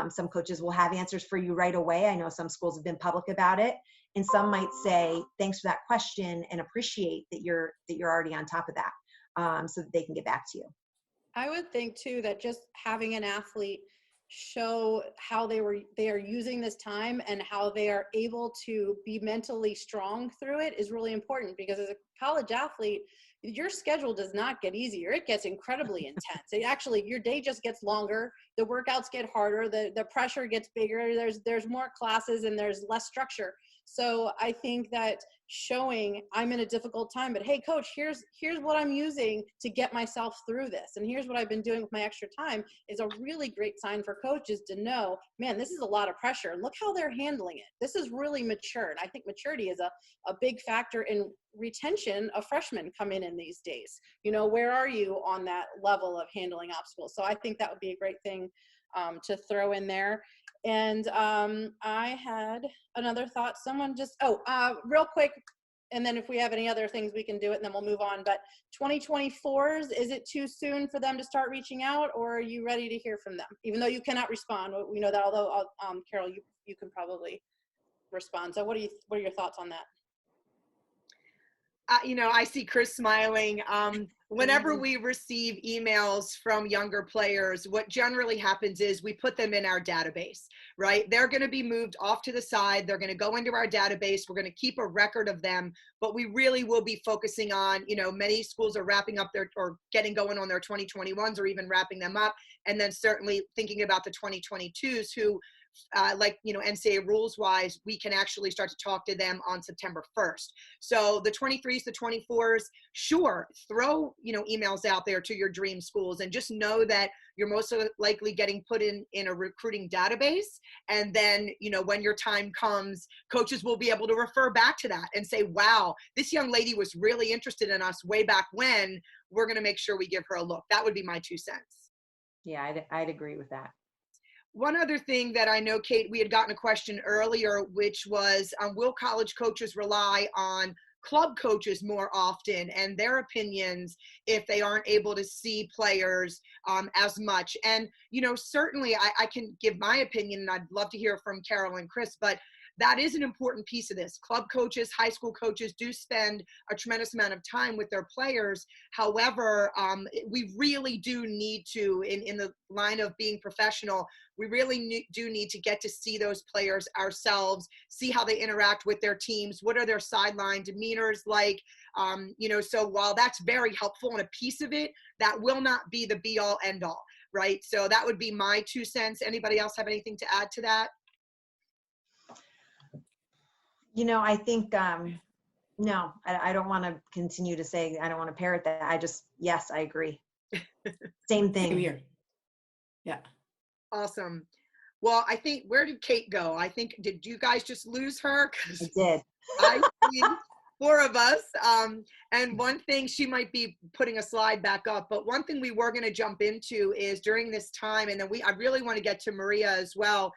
Some coaches will have answers for you right away. I know some schools have been public about it, and some might say, thanks for that question, and appreciate that you're already on top of that, so that they can get back to you. I would think too that just having an athlete show how they are using this time and how they are able to be mentally strong through it is really important, because as a college athlete, your schedule does not get easier. It gets incredibly intense. Your day just gets longer. The workouts get harder. The pressure gets bigger. There's more classes and there's less structure. So I think that showing I'm in a difficult time, but hey, coach, here's what I'm using to get myself through this, and here's what I've been doing with my extra time, is a really great sign for coaches to know, man, this is a lot of pressure, and look how they're handling it. This is really mature. And I think maturity is a big factor in retention of freshmen coming in these days. Where are you on that level of handling obstacles? So I think that would be a great thing to throw in there. And I had another thought. Someone just, real quick, and then if we have any other things, we can do it, and then we'll move on. But 2024s, is it too soon for them to start reaching out, or are you ready to hear from them? Even though you cannot respond, we know that. Although Carol, you can probably respond. So what are your thoughts on that? I see Chris smiling. Whenever we receive emails from younger players, what generally happens is we put them in our database, right? They're going to be moved off to the side. They're going to go into our database. We're going to keep a record of them, but we really will be focusing on, many schools are wrapping up or getting going on their 2021s, or even wrapping them up. And then certainly thinking about the 2022s who, NCAA rules wise, we can actually start to talk to them on September 1st. So the 23s, the 24s, sure, throw, emails out there to your dream schools, and just know that you're most likely getting put in a recruiting database. And then, when your time comes, coaches will be able to refer back to that and say, wow, this young lady was really interested in us way back when. We're going to make sure we give her a look. That would be my 2 cents. Yeah, I'd agree with that. One other thing that I know, Kate, we had gotten a question earlier, which was, will college coaches rely on club coaches more often and their opinions if they aren't able to see players as much? And, certainly I can give my opinion, and I'd love to hear from Carol and Chris, but that is an important piece of this. Club coaches, high school coaches do spend a tremendous amount of time with their players. However, we really do need to, in the line of being professional, we really do need to get to see those players ourselves, see how they interact with their teams, what are their sideline demeanors like, so while that's very helpful and a piece of it, that will not be the be all end all, right? So that would be my 2 cents. Anybody else have anything to add to that? I think, no, I don't want to continue to say, I don't want to parrot that. Yes, I agree. Same thing. Same here. Yeah. Awesome. Well, I think, where did Kate go? Did you guys just lose her? I did. I see 4 of us. And one thing, she might be putting a slide back up, but one thing we were going to jump into is during this time, and then I really want to get to Maria as well,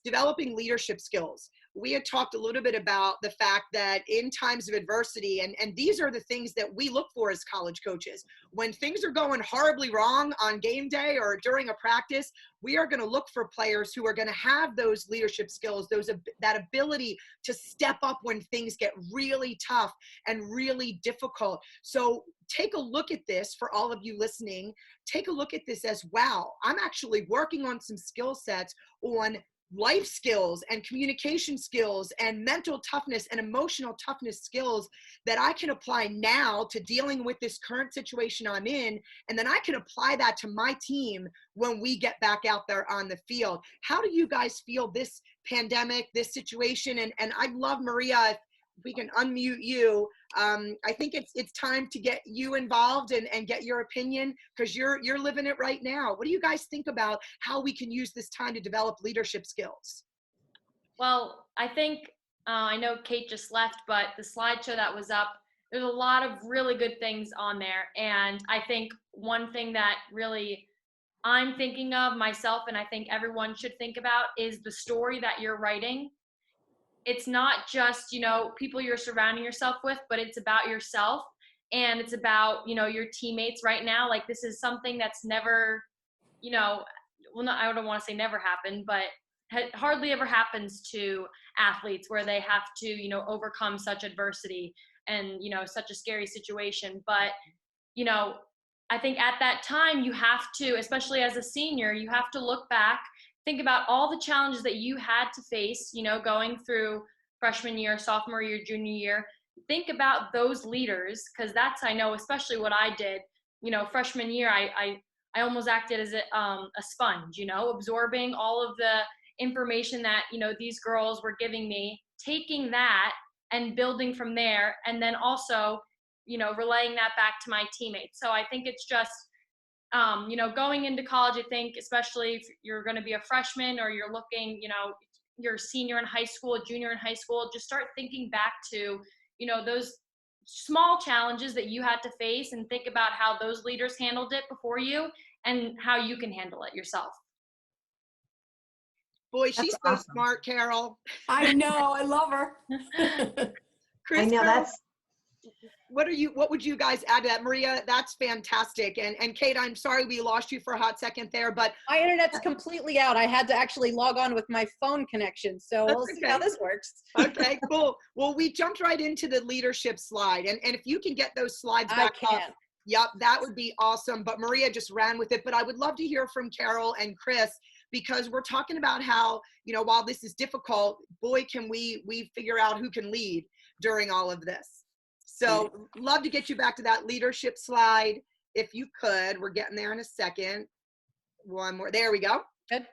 developing leadership skills. We had talked a little bit about the fact that in times of adversity, and these are the things that we look for as college coaches. When things are going horribly wrong on game day or during a practice, we are going to look for players who are going to have those leadership skills, that ability to step up when things get really tough and really difficult. So take a look at this for all of you listening. Take a look at this as, wow, I'm actually working on some skill sets on life skills and communication skills and mental toughness and emotional toughness skills that I can apply now to dealing with this current situation I'm in. And then I can apply that to my team when we get back out there on the field. How do you guys feel this pandemic, this situation? And I'd love, Maria, if we can unmute you. I think it's time to get you involved and get your opinion, because you're living it right now. What do you guys think about how we can use this time to develop leadership skills? Well, I think, I know Kate just left, but the slideshow that was up, there's a lot of really good things on there. And I think one thing that really I'm thinking of myself, and I think everyone should think about, is the story that you're writing. It's not just, people you're surrounding yourself with, but it's about yourself, and it's about, your teammates right now. Like, this is something that's never, I don't want to say never happened, but hardly ever happens to athletes, where they have to, overcome such adversity and, such a scary situation. But, I think at that time you have to, especially as a senior, you have to look back, think about all the challenges that you had to face, going through freshman year, sophomore year, junior year. Think about those leaders, because that's, I know, especially what I did, freshman year, I almost acted as a sponge, absorbing all of the information that, these girls were giving me, taking that and building from there. And then also, relaying that back to my teammates. So I think it's just, going into college, I think, especially if you're going to be a freshman or you're looking, you're a senior in high school, a junior in high school, just start thinking back to, those small challenges that you had to face, and think about how those leaders handled it before you and how you can handle it yourself. Boy, she's so awesome. smart, Carol. I know, I love her. Chris, I know, that's what would you guys add to that? Maria, that's fantastic. And Kate, I'm sorry we lost you for a hot second there, but my internet's completely out. I had to actually log on with my phone connection. So we'll see how this works. Okay, cool. Well, we jumped right into the leadership slide. And if you can get those slides back up, yep, that would be awesome. But Maria just ran with it. But I would love to hear from Carol and Chris, because we're talking about how, while this is difficult, boy, can we figure out who can lead during all of this. So love to get you back to that leadership slide. If you could, we're getting there in a second. One more, there we go. Good.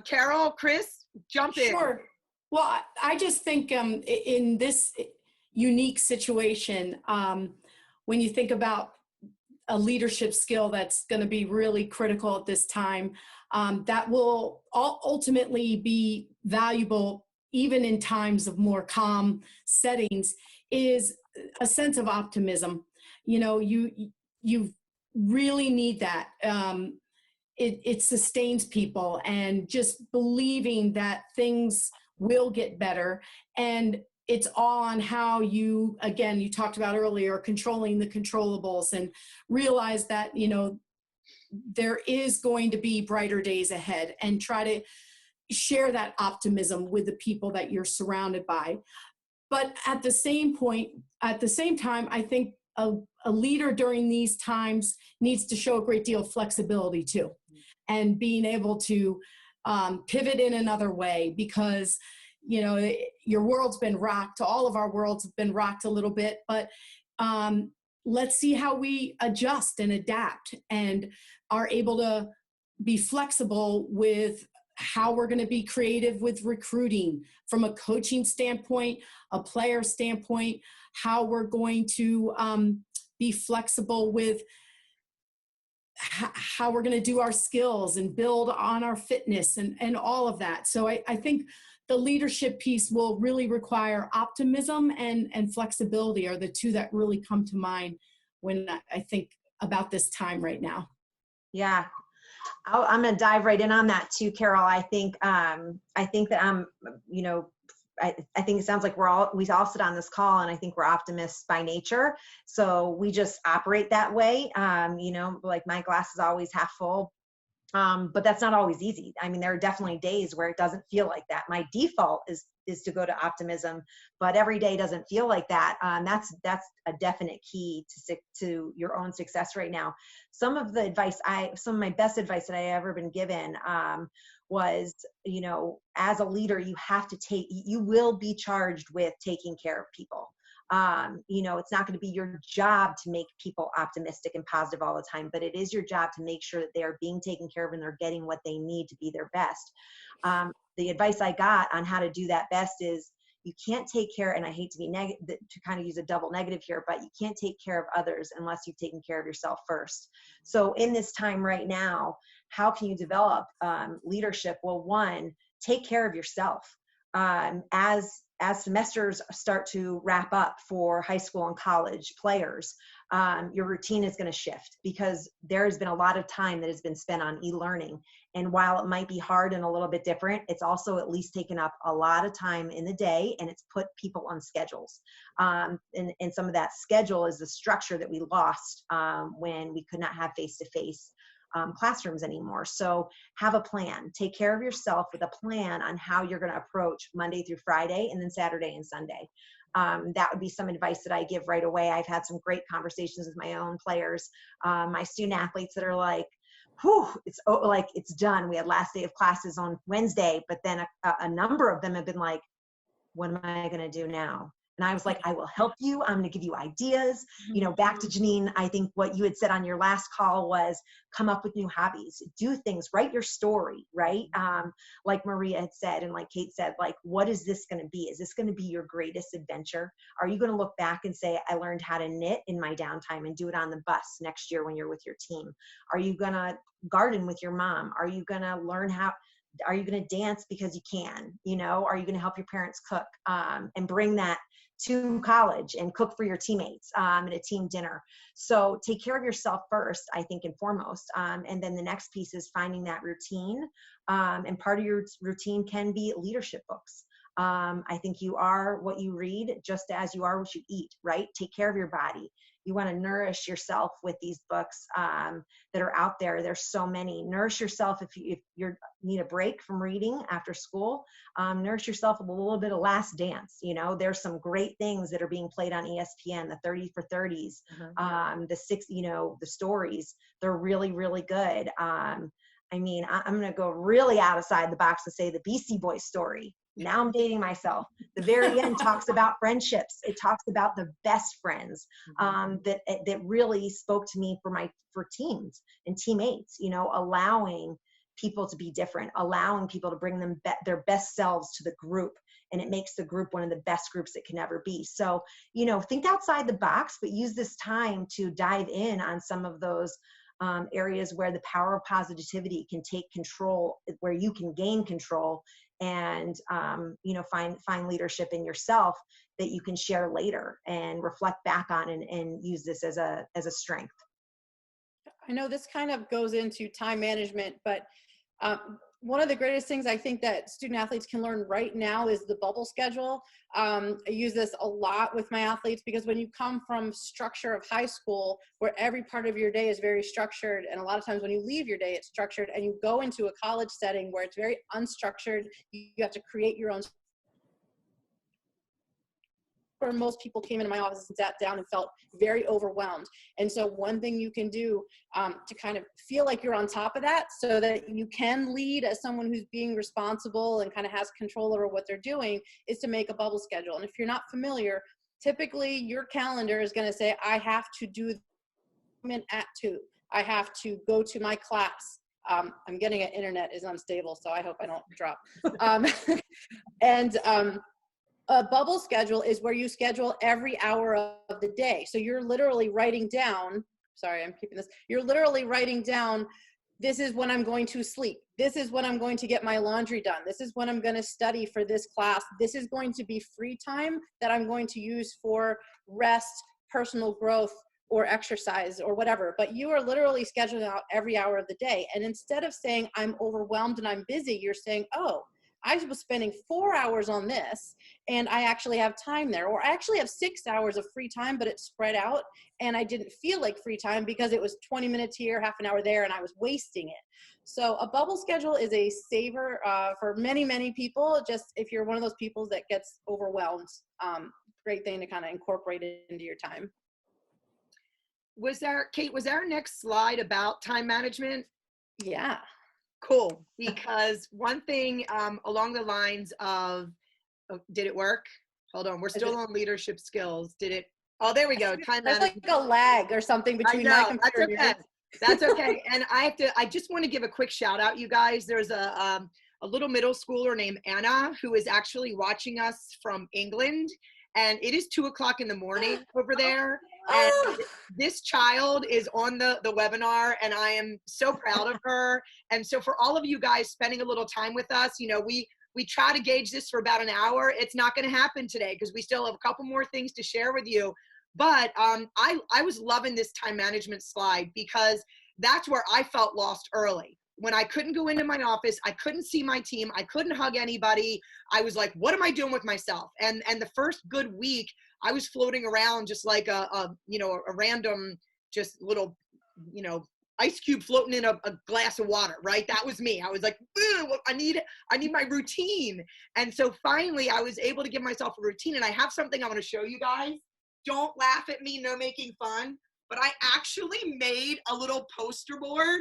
Carol, Chris, jump in. Sure. Well, I just think in this unique situation, when you think about a leadership skill that's going to be really critical at this time, that will ultimately be valuable even in times of more calm settings, is a sense of optimism. You really need that. It sustains people, and just believing that things will get better. And it's all on how you talked about earlier, controlling the controllables, and realize that, there is going to be brighter days ahead, and try to share that optimism with the people that you're surrounded by. But at the same time, I think a leader during these times needs to show a great deal of flexibility too, and being able to pivot in another way, because your world's been rocked. All of our worlds have been rocked a little bit, but let's see how we adjust and adapt and are able to be flexible with how we're going to be creative with recruiting from a coaching standpoint, a player standpoint, how we're going to be flexible with how we're going to do our skills and build on our fitness and all of that. So I think the leadership piece will really require optimism and flexibility are the two that really come to mind when I think about this time right now. Yeah. I'm going to dive right in on that too, Carol. I think that I'm, you know, I think it sounds like we all sit on this call, and I think we're optimists by nature. So we just operate that way. You know, like my glass is always half full. But that's not always easy. I mean, there are definitely days where it doesn't feel like that. My default is to go to optimism, but every day doesn't feel like that. That's a definite key to your own success right now. Some of my best advice that I ever been given was, you know, as a leader, you will be charged with taking care of people. You know, it's not going to be your job to make people optimistic and positive all the time, but it is your job to make sure that they are being taken care of and they're getting what they need to be their best. The advice I got on how to do that best is you can't take care, and I hate to be to kind of use a double negative here, but you can't take care of others unless you've taken care of yourself first. So in this time right now, how can you develop leadership? Well, one, take care of yourself. As semesters start to wrap up for high school and college players, your routine is going to shift because there has been a lot of time that has been spent on e-learning. And while it might be hard and a little bit different, it's also at least taken up a lot of time in the day, and it's put people on schedules. And some of that schedule is the structure that we lost when we could not have face-to-face classrooms anymore. So have a plan. Take care of yourself with a plan on how you're going to approach Monday through Friday and then Saturday and Sunday. That would be some advice that I give right away. I've had some great conversations with my own players, my student athletes that are like, whew, it's done. We had last day of classes on Wednesday, but then a number of them have been like, what am I going to do now? And I was like, I will help you. I'm going to give you ideas. You know, back to Janine, I think what you had said on your last call was come up with new hobbies, do things, write your story, right? Like Maria had said, and like Kate said, like, what is this going to be? Is this going to be your greatest adventure? Are you going to look back and say, I learned how to knit in my downtime and do it on the bus next year when you're with your team? Are you going to garden with your mom? Are you going to learn are you going to dance because you can? You know, are you going to help your parents cook and bring that to college and cook for your teammates at a team dinner? So take care of yourself first, I think, and foremost. And then the next piece is finding that routine. And part of your routine can be leadership books. I think you are what you read, just as you are what you eat, right? Take care of your body. You want to nourish yourself with these books that are out there. There's so many. Nourish yourself if you need a break from reading after school. Nourish yourself with a little bit of Last Dance. You know, there's some great things that are being played on ESPN, the 30 for 30s, the stories. They're really, really good. I mean, I'm going to go really outside the box and say the Beastie Boys story. Now I'm dating myself. The very end talks about friendships. It talks about the best friends that really spoke to me for teams and teammates, you know, allowing people to be different, allowing people to bring them their best selves to the group. And it makes the group one of the best groups it can ever be. So, you know, think outside the box, but use this time to dive in on some of those areas where the power of positivity can take control, where you can gain control and, you know, find leadership in yourself that you can share later and reflect back on and use this as a strength. I know this kind of goes into time management, but one of the greatest things I think that student athletes can learn right now is the bubble schedule. I use this a lot with my athletes because when you come from structure of high school where every part of your day is very structured, and a lot of times when you leave your day it's structured, and you go into a college setting where it's very unstructured, you have to create your own. Where most people came into my office and sat down and felt very overwhelmed. And so one thing you can do to kind of feel like you're on top of that so that you can lead as someone who's being responsible and kind of has control over what they're doing is to make a bubble schedule. And if you're not familiar, typically your calendar is going to say, I have to do at 2. I have to go to my class. I'm getting an internet is unstable, so I hope I don't drop. A bubble schedule is where you schedule every hour of the day. So you're literally writing down, sorry, I'm keeping this, you're literally writing down this is when I'm going to sleep. This is when I'm going to get my laundry done. This is when I'm going to study for this class. This is going to be free time that I'm going to use for rest, personal growth, or exercise or whatever. But you are literally scheduling out every hour of the day. And instead of saying I'm overwhelmed and I'm busy, you're saying, oh, I was spending 4 hours on this and I actually have time there, or I actually have 6 hours of free time, but it's spread out and I didn't feel like free time because it was 20 minutes here, half an hour there, and I was wasting it. So a bubble schedule is a saver for many, many people. Just if you're one of those people that gets overwhelmed, great thing to kind of incorporate it into your time. Kate, was our next slide about time management? Yeah. Cool. Because one thing along the lines of, did it work? Hold on. We're still on leadership skills. Did it? Oh, there we go. Time There's management. like a lag or something between my computer and yours. That's okay. And I just want to give a quick shout out, you guys. There's a little middle schooler named Anna who is actually watching us from England. And it is 2 o'clock in the morning over there. And this child is on the webinar, and I am so proud of her. And so for all of you guys spending a little time with us, you know, we try to gauge this for about an hour. It's not going to happen today because we still have a couple more things to share with you. But I was loving this time management slide because that's where I felt lost early. When I couldn't go into my office, I couldn't see my team, I couldn't hug anybody. I was like, what am I doing with myself? And the first good week, I was floating around just like a random, just little, ice cube floating in a glass of water, right? That was me. I was like, I need my routine. And so finally I was able to give myself a routine, and I have something I want to show you guys. Don't laugh at me, no making fun, but I actually made a little poster board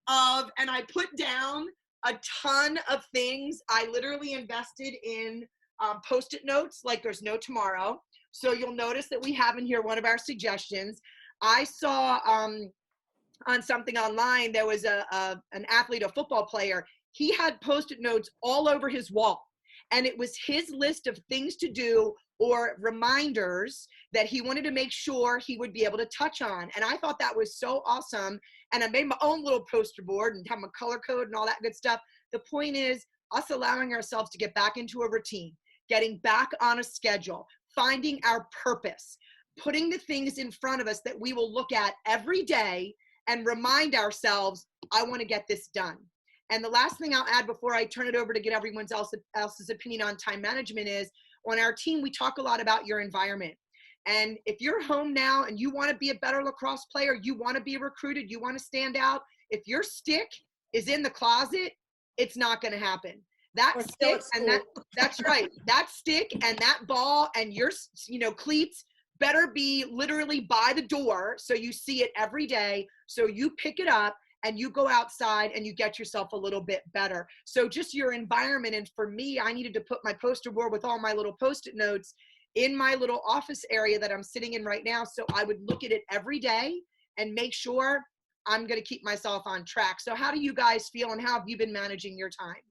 and I put down a ton of things. I literally invested in Post-it notes like there's no tomorrow. So you'll notice that we have in here one of our suggestions. I saw on something online, there was an athlete, a football player. He had Post-it notes all over his wall. And it was his list of things to do or reminders that he wanted to make sure he would be able to touch on. And I thought that was so awesome. And I made my own little poster board and have my color code and all that good stuff. The point is us allowing ourselves to get back into a routine, getting back on a schedule, finding our purpose, putting the things in front of us that we will look at every day and remind ourselves, I want to get this done. And the last thing I'll add before I turn it over to get everyone else's opinion on time management is, on our team, we talk a lot about your environment. And if you're home now and you want to be a better lacrosse player, you want to be recruited, you want to stand out, if your stick is in the closet, it's not going to happen. That stick and that's right. That stick and that ball and your, cleats better be literally by the door so you see it every day. So you pick it up and you go outside and you get yourself a little bit better. So just your environment. And for me, I needed to put my poster board with all my little Post-it notes in my little office area that I'm sitting in right now. So I would look at it every day and make sure I'm going to keep myself on track. So how do you guys feel, and how have you been managing your time?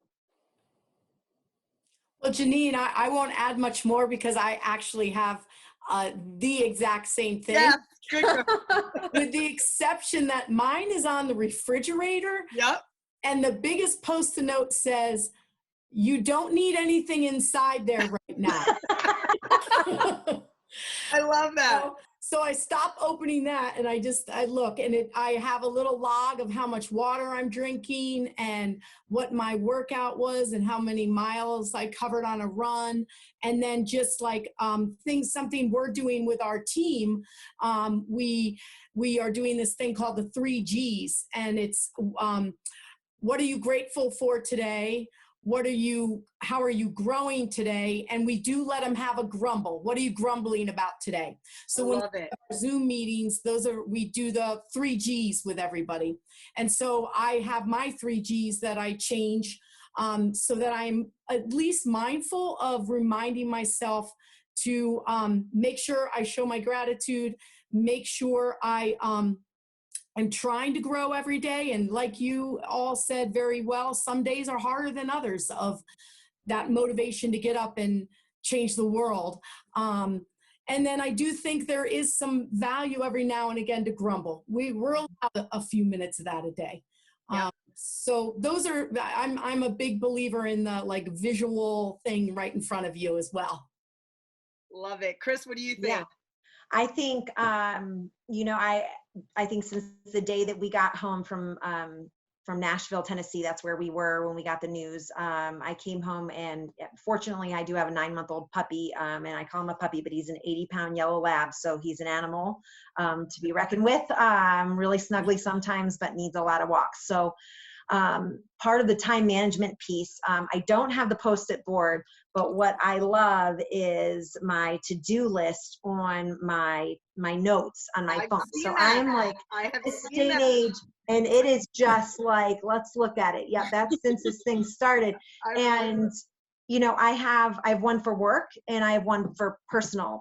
Well, Janine, I won't add much more because I actually have the exact same thing. Yeah, good. With the exception that mine is on the refrigerator. Yep. And the biggest Post-it note says, you don't need anything inside there right now. I love that. So I stop opening that and I look, and I have a little log of how much water I'm drinking and what my workout was and how many miles I covered on a run. And then just like something we're doing with our team, we are doing this thing called the 3 Gs, and it's what are you grateful for today? How are you growing today? And we do let them have a grumble. What are you grumbling about today? So when we have our Zoom meetings, we do the 3 Gs with everybody. And so I have my 3 Gs that I change so that I'm at least mindful of reminding myself to make sure I show my gratitude, make sure I'm trying to grow every day. And like you all said very well, some days are harder than others of that motivation to get up and change the world. And then I do think there is some value every now and again to grumble. We're allowed a few minutes of that a day. Yeah. So those are, I'm a big believer in the like visual thing right in front of you as well. Love it. Chris, what do you think? Yeah. I think, I think since the day that we got home from Nashville, Tennessee, that's where we were when we got the news. I came home, and fortunately I do have a 9-month-old puppy, and I call him a puppy, but he's an 80-pound yellow lab. So he's an animal to be reckoned with, really snuggly sometimes, but needs a lot of walks. So part of the time management piece, I don't have the Post-it board, but what I love is my to-do list on my notes on my phone. So I'm like this day and age, and it is just like, let's look at it. Yeah, that's since this thing started. And I have one for work, and I have one for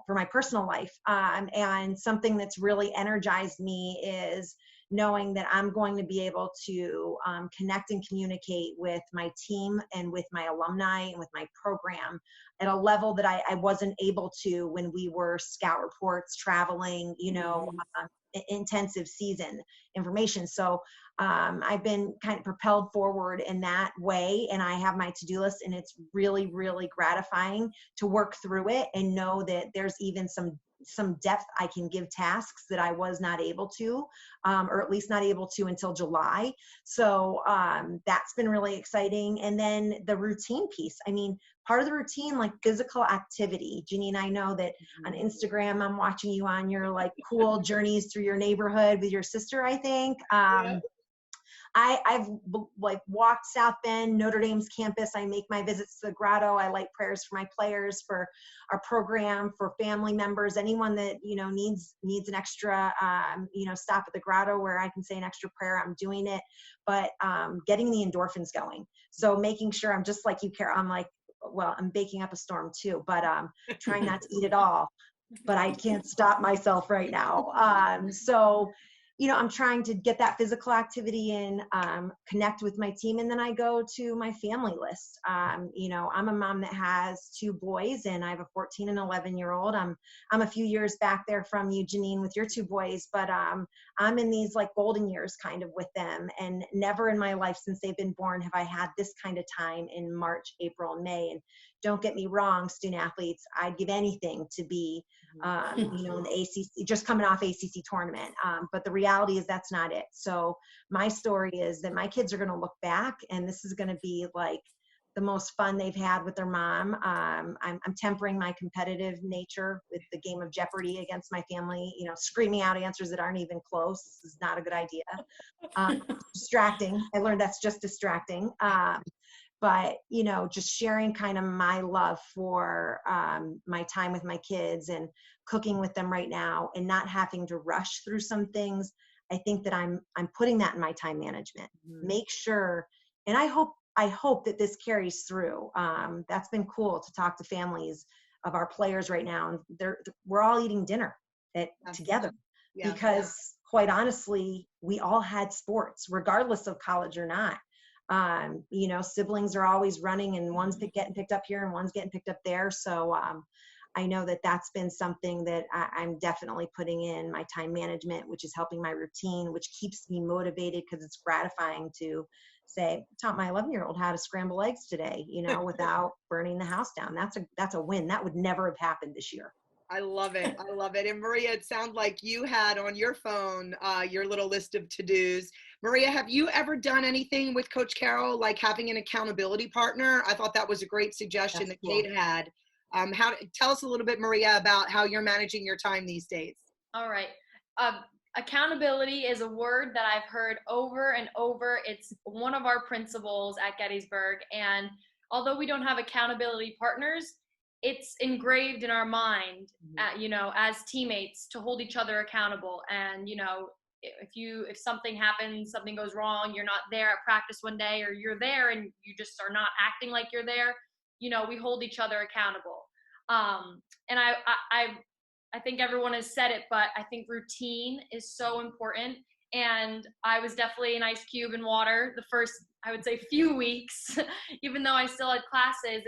my personal life. And something that's really energized me is knowing that I'm going to be able to connect and communicate with my team and with my alumni and with my program at a level that I wasn't able to when we were scout reports, traveling, intensive season information. So I've been kind of propelled forward in that way, and I have my to-do list, and it's really, really gratifying to work through it and know that there's even some depth I can give tasks that I was not able to, or at least not able to until July. So that's been really exciting. And then the routine piece. I mean, part of the routine, like physical activity. Janine, I know that on Instagram, I'm watching you on your like cool journeys through your neighborhood with your sister, I think. I've like walked South Bend, Notre Dame's campus. I make my visits to the grotto. I light prayers for my players, for our program, for family members, anyone that, needs an extra, stop at the grotto where I can say an extra prayer, I'm doing it. But getting the endorphins going. So making sure, I'm just like you, Kara, I'm like, well, I'm baking up a storm too, but trying not to eat it all. But I can't stop myself right now. So I'm trying to get that physical activity in, connect with my team. And then I go to my family list. I'm a mom that has 2 boys, and I have a 14 and 11-year-old. I'm a few years back there from you, Janine, with your 2 boys, but I'm in these like golden years kind of with them. And never in my life since they've been born have I had this kind of time in March, April, and May. And don't get me wrong, student athletes, I'd give anything to be, in the ACC, just coming off ACC tournament. But the reality is that's not it. So my story is that my kids are going to look back, and this is going to be like the most fun they've had with their mom. I'm tempering my competitive nature with the game of Jeopardy against my family, screaming out answers that aren't even close. This is not a good idea. Distracting. I learned that's just distracting. But, just sharing kind of my love for my time with my kids and cooking with them right now and not having to rush through some things. I think that I'm putting that in my time management. Make sure, and I hope that this carries through. That's been cool to talk to families of our players right now. And we're all eating dinner together because quite honestly, we all had sports, regardless of college or not. Siblings are always running, and one's getting picked up here and one's getting picked up there. So I know that that's been something that I'm definitely putting in my time management, which is helping my routine, which keeps me motivated because it's gratifying to say, taught my 11-year-old how to scramble eggs today, without burning the house down. That's a win. That would never have happened this year. I love it. I love it. And Maria, it sounds like you had on your phone your little list of to-dos. Maria, have you ever done anything with Coach Carroll, like having an accountability partner? I thought that was a great suggestion that Kate had. Tell us a little bit, Maria, about how you're managing your time these days. All right. Accountability is a word that I've heard over and over. It's one of our principles at Gettysburg. And although we don't have accountability partners, it's engraved in our mind, as teammates, to hold each other accountable. And, if something happens, something goes wrong, you're not there at practice one day, or you're there and you just are not acting like you're there, we hold each other accountable. And I think everyone has said it, but I think routine is so important. And I was definitely an ice cube in water the first, I would say, few weeks, even though I still had classes.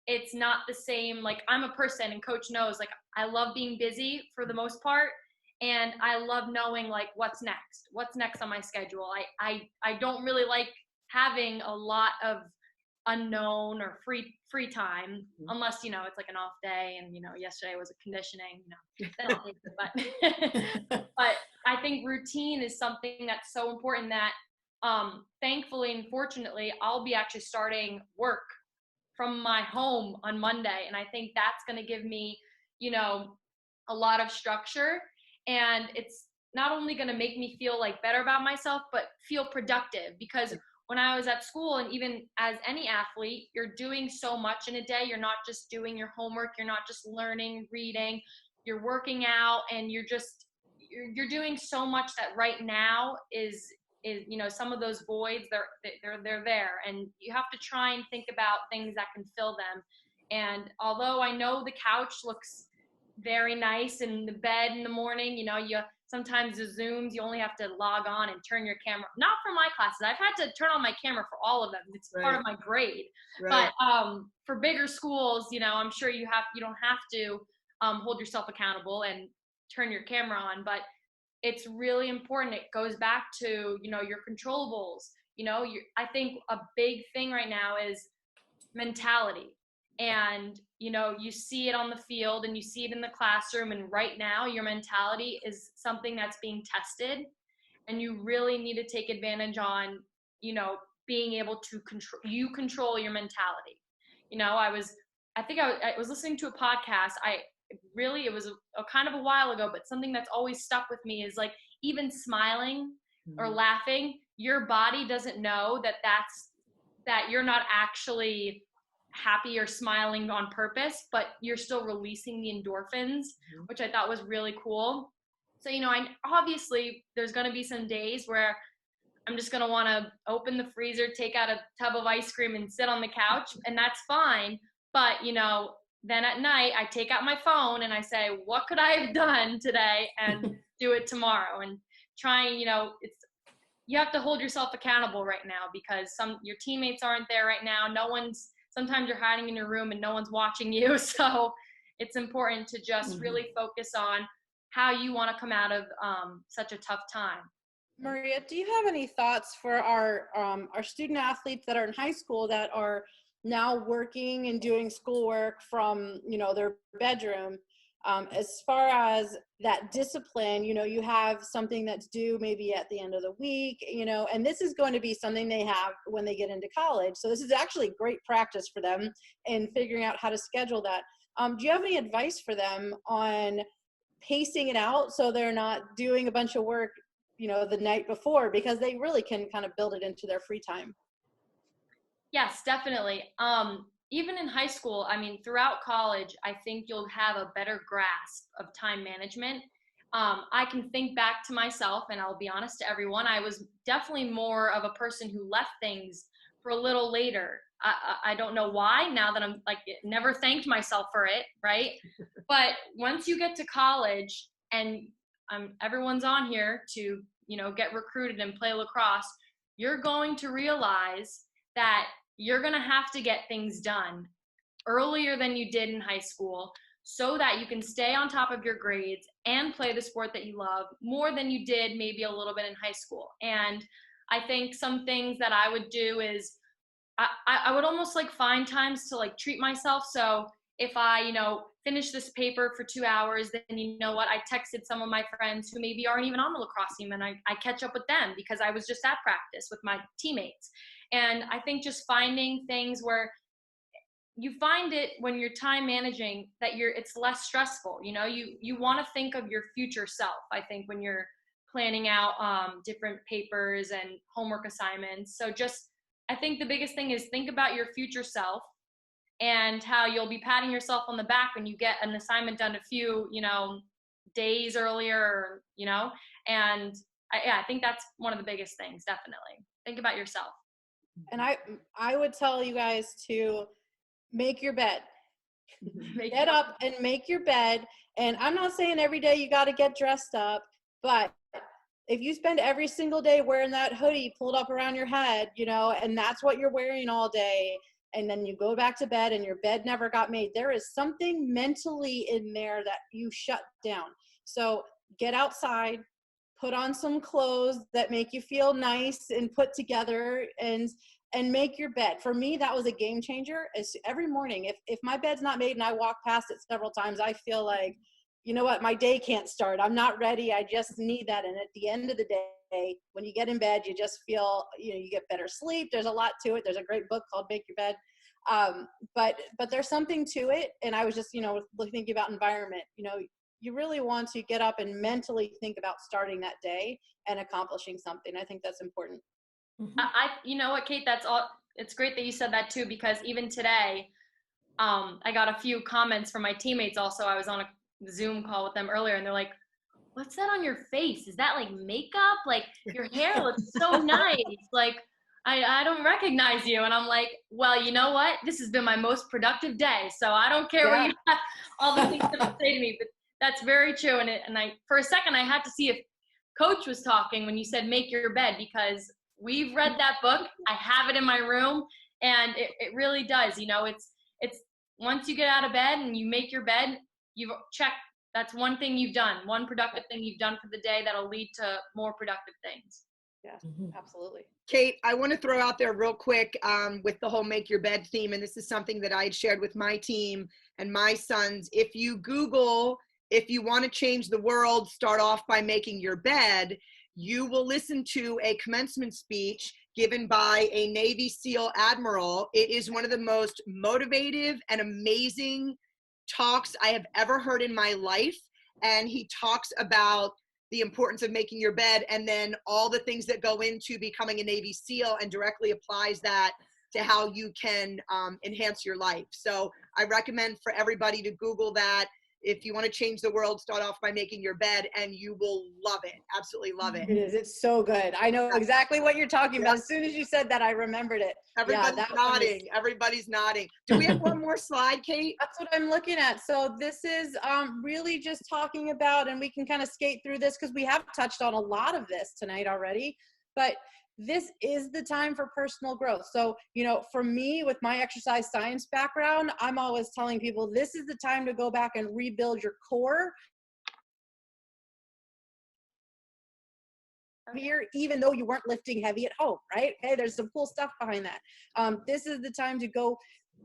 It's not the same. Like, I'm a person, and Coach knows, like, I love being busy for the most part. And I love knowing like what's next on my schedule. I don't really like having a lot of unknown or free time unless, you know, it's like an off day and, you know, yesterday was a conditioning, you know, then I'll take it. But I think routine is something that's so important that thankfully and fortunately I'll be actually starting work from my home on Monday. And I think that's going to give me, you know, a lot of structure, and it's not only going to make me feel like better about myself, but feel productive, because when I was at school, and even as any athlete, you're doing so much in a day. You're not just doing your homework. You're not just learning, reading, you're working out, and you're you're doing so much that right now is, you know, some of those voids, they're there, and you have to try and think about things that can fill them. And although I know the couch looks very nice and the bed in the morning, you know, sometimes the Zooms, you only have to log on and turn your camera. Not for my classes. I've had to turn on my camera for all of them. It's part of my grade. But for bigger schools, you know, I'm sure you don't have to hold yourself accountable and turn your camera on. But it's really important. It goes back to, you know, your controllables. You know, I think a big thing right now is mentality. And, you know, you see it on the field and you see it in the classroom. And right now, your mentality is something that's being tested. And you really need to take advantage on, you know, being able to control your mentality. You know, I was listening to a podcast. It was a kind of a while ago, but something that's always stuck with me is like, even smiling or laughing, your body doesn't know that you're not actually happy or smiling on purpose, but you're still releasing the endorphins, which I thought was really cool. So, you know, obviously there's going to be some days where I'm just going to want to open the freezer, take out a tub of ice cream and sit on the couch, and that's fine. But, you know, then at night I take out my phone and I say, what could I have done today, and do it tomorrow, and trying, you know, you have to hold yourself accountable right now, because your teammates aren't there right now. Sometimes you're hiding in your room and no one's watching you. So it's important to just really focus on how you want to come out of such a tough time. Maria, do you have any thoughts for our student athletes that are in high school that are now working and doing schoolwork from, you know, their bedroom? As far as that discipline, you know, you have something that's due maybe at the end of the week, you know, and this is going to be something they have when they get into college. So this is actually great practice for them in figuring out how to schedule that. Do you have any advice for them on pacing it out so they're not doing a bunch of work, you know, the night before, because they really can kind of build it into their free time? Yes, definitely. Even in high school, I mean, throughout college, I think you'll have a better grasp of time management. I can think back to myself, and I'll be honest to everyone, I was definitely more of a person who left things for a little later. I don't know why, now that I'm like, never thanked myself for it, right? But once you get to college and everyone's on here to, you know, get recruited and play lacrosse, you're going to realize that you're going to have to get things done earlier than you did in high school, so that you can stay on top of your grades and play the sport that you love more than you did maybe a little bit in high school. And I think some things that I would do is I would almost like find times to like treat myself. So if I, you know, finish this paper for 2 hours, then you know what, I texted some of my friends who maybe aren't even on the lacrosse team, and I catch up with them because I was just at practice with my teammates. And I think just finding things where you find it when you're time managing that it's less stressful. You know, you want to think of your future self, I think, when you're planning out different papers and homework assignments. So I think the biggest thing is think about your future self and how you'll be patting yourself on the back when you get an assignment done a few, you know, days earlier, you know, and I think that's one of the biggest things. Definitely think about yourself. And I would tell you guys to make your bed. Get up and make your bed. And I'm not saying every day you got to get dressed up, but if you spend every single day wearing that hoodie pulled up around your head, you know, and that's what you're wearing all day, and then you go back to bed and your bed never got made, there is something mentally in there that you shut down. So get outside, put on some clothes that make you feel nice and put together, and make your bed. For me, that was a game changer. Every morning, if my bed's not made and I walk past it several times, I feel like, you know what, my day can't start. I'm not ready. I just need that. And at the end of the day, when you get in bed, you just feel, you get better sleep. There's a lot to it. There's a great book called Make Your Bed. But there's something to it. And I was just, thinking about environment. You really want to get up and mentally think about starting that day and accomplishing something. I think that's important. You know what, Kate, that's all. It's great that you said that too, because even today, I got a few comments from my teammates also. I was on a Zoom call with them earlier and they're like, what's that on your face? Is that like makeup? Like your hair looks so nice. Like, I don't recognize you. And I'm like, well, you know what? This has been my most productive day. So I don't care what you have, all the things that you say to me, but that's very true. And I, for a second, I had to see if Coach was talking when you said make your bed, because we've read that book. I have it in my room, and it really does. It's once you get out of bed and you make your bed, you've checked. That's one thing you've done, one productive thing you've done for the day that'll lead to more productive things. Yeah, absolutely. Kate, I want to throw out there real quick with the whole make your bed theme, and this is something that I had shared with my team and my sons. If you Google, if you want to change the world, start off by making your bed, you will listen to a commencement speech given by a Navy SEAL admiral. It is one of the most motivative and amazing talks I have ever heard in my life. And he talks about the importance of making your bed and then all the things that go into becoming a Navy SEAL, and directly applies that to how you can enhance your life. So I recommend for everybody to Google that. If you want to change the world, start off by making your bed, and you will love it. Absolutely love it. It is. It's so good. I know exactly what you're talking about. As soon as you said that, I remembered it. Everybody's nodding. Everybody's nodding. Do we have one more slide, Kate? That's what I'm looking at. So this is really just talking about, and we can kind of skate through this because we have touched on a lot of this tonight already, but this is the time for personal growth. So, for me, with my exercise science background, I'm always telling people this is the time to go back and rebuild your core. Here, even though you weren't lifting heavy at home, right? Okay, there's some cool stuff behind that. This is the time to go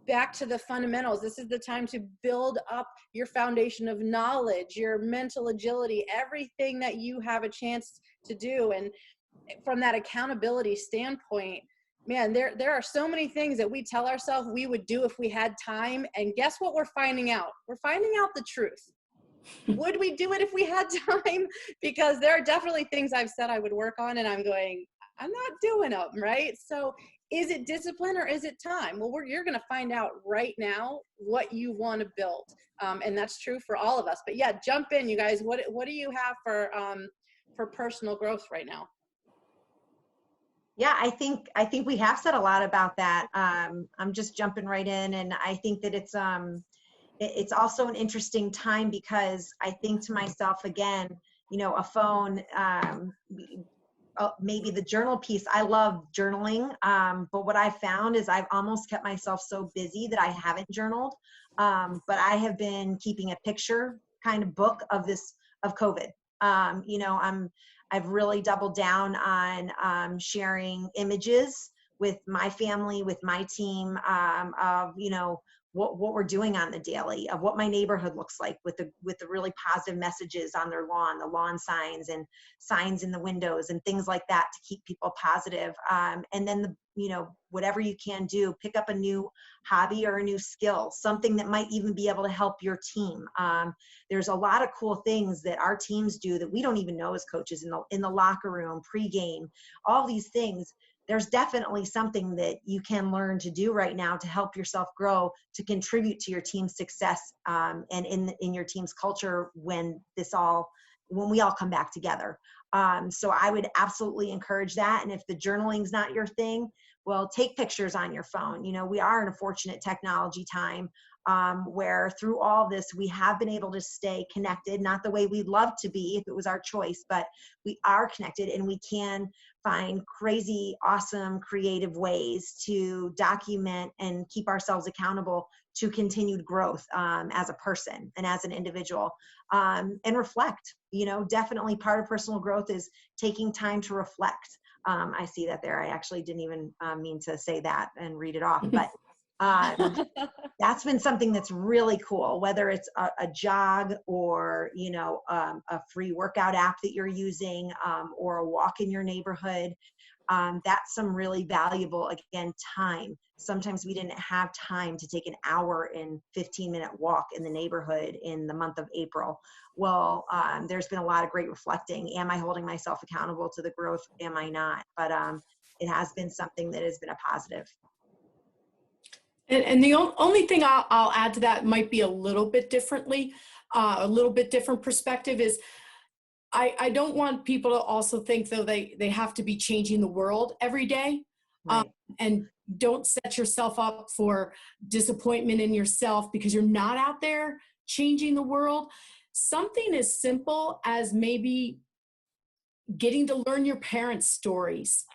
back to the fundamentals. This is the time to build up your foundation of knowledge, your mental agility, everything that you have a chance to do. And from that accountability standpoint, man, there are so many things that we tell ourselves we would do if we had time. And guess what we're finding out? We're finding out the truth. Would we do it if we had time? Because there are definitely things I've said I would work on, and I'm going, I'm not doing them, right? So is it discipline or is it time? Well, you're going to find out right now what you want to build. And that's true for all of us. But yeah, jump in, you guys. What do you have for personal growth right now? Yeah, I think we have said a lot about that. I'm just jumping right in, and I think that it's also an interesting time because I think to myself again, a phone, maybe the journal piece. I love journaling, but what I found is I've almost kept myself so busy that I haven't journaled. But I have been keeping a picture kind of book of COVID. I've really doubled down on sharing images with my family, with my team, of what we're doing on the daily, of what my neighborhood looks like with the really positive messages on their lawn, the lawn signs and signs in the windows and things like that to keep people positive. And then whatever you can do, pick up a new hobby or a new skill, something that might even be able to help your team. There's a lot of cool things that our teams do that we don't even know as coaches in the locker room, pregame, all these things. There's definitely something that you can learn to do right now to help yourself grow, to contribute to your team's success, and in your team's culture when we all come back together. So I would absolutely encourage that. And if the journaling's not your thing, well, take pictures on your phone. We are in a fortunate technology time. where through all this, we have been able to stay connected, not the way we'd love to be if it was our choice, but we are connected, and we can find crazy, awesome, creative ways to document and keep ourselves accountable to continued growth as a person and as an individual, and reflect. Definitely part of personal growth is taking time to reflect. I see that there. I actually didn't even mean to say that and read it off, but that's been something that's really cool, whether it's a jog or, a free workout app that you're using, or a walk in your neighborhood. That's some really valuable, again, time. Sometimes we didn't have time to take an hour and 15-minute walk in the neighborhood in the month of April. Well, there's been a lot of great reflecting. Am I holding myself accountable to the growth? Am I not? But it has been something that has been a positive. And the only thing I'll add to that might be a little bit different perspective is I don't want people to also think, though, they have to be changing the world every day. Right. And don't set yourself up for disappointment in yourself because you're not out there changing the world. Something as simple as maybe getting to learn your parents' stories.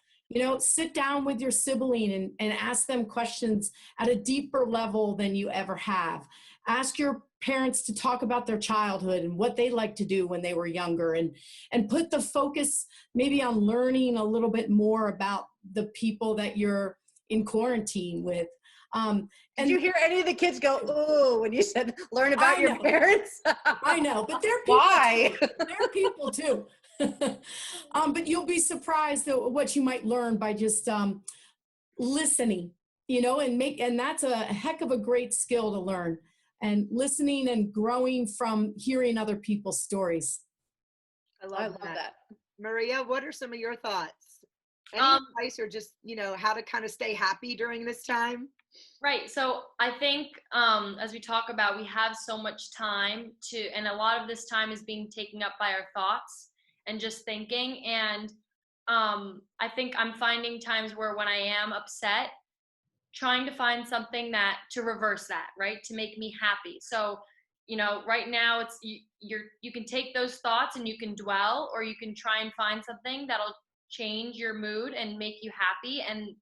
Sit down with your sibling and ask them questions at a deeper level than you ever have. Ask your parents to talk about their childhood and what they like to do when they were younger, and put the focus maybe on learning a little bit more about the people that you're in quarantine with. Did you hear any of the kids go, ooh, when you said learn about your parents? I know, but they're people. Why? They're people too. But you'll be surprised at what you might learn by just listening, and that's a heck of a great skill to learn, and listening and growing from hearing other people's stories. I love that. Maria, what are some of your thoughts? Any advice, or just, how to kind of stay happy during this time? Right. So I think as we talk about, we have so much time and a lot of this time is being taken up by our thoughts and just thinking. And I think I'm finding times where when I am upset, trying to find something to reverse that, right? To make me happy. So, right now it's, you can take those thoughts and you can dwell, or you can try and find something that'll change your mood and make you happy. And,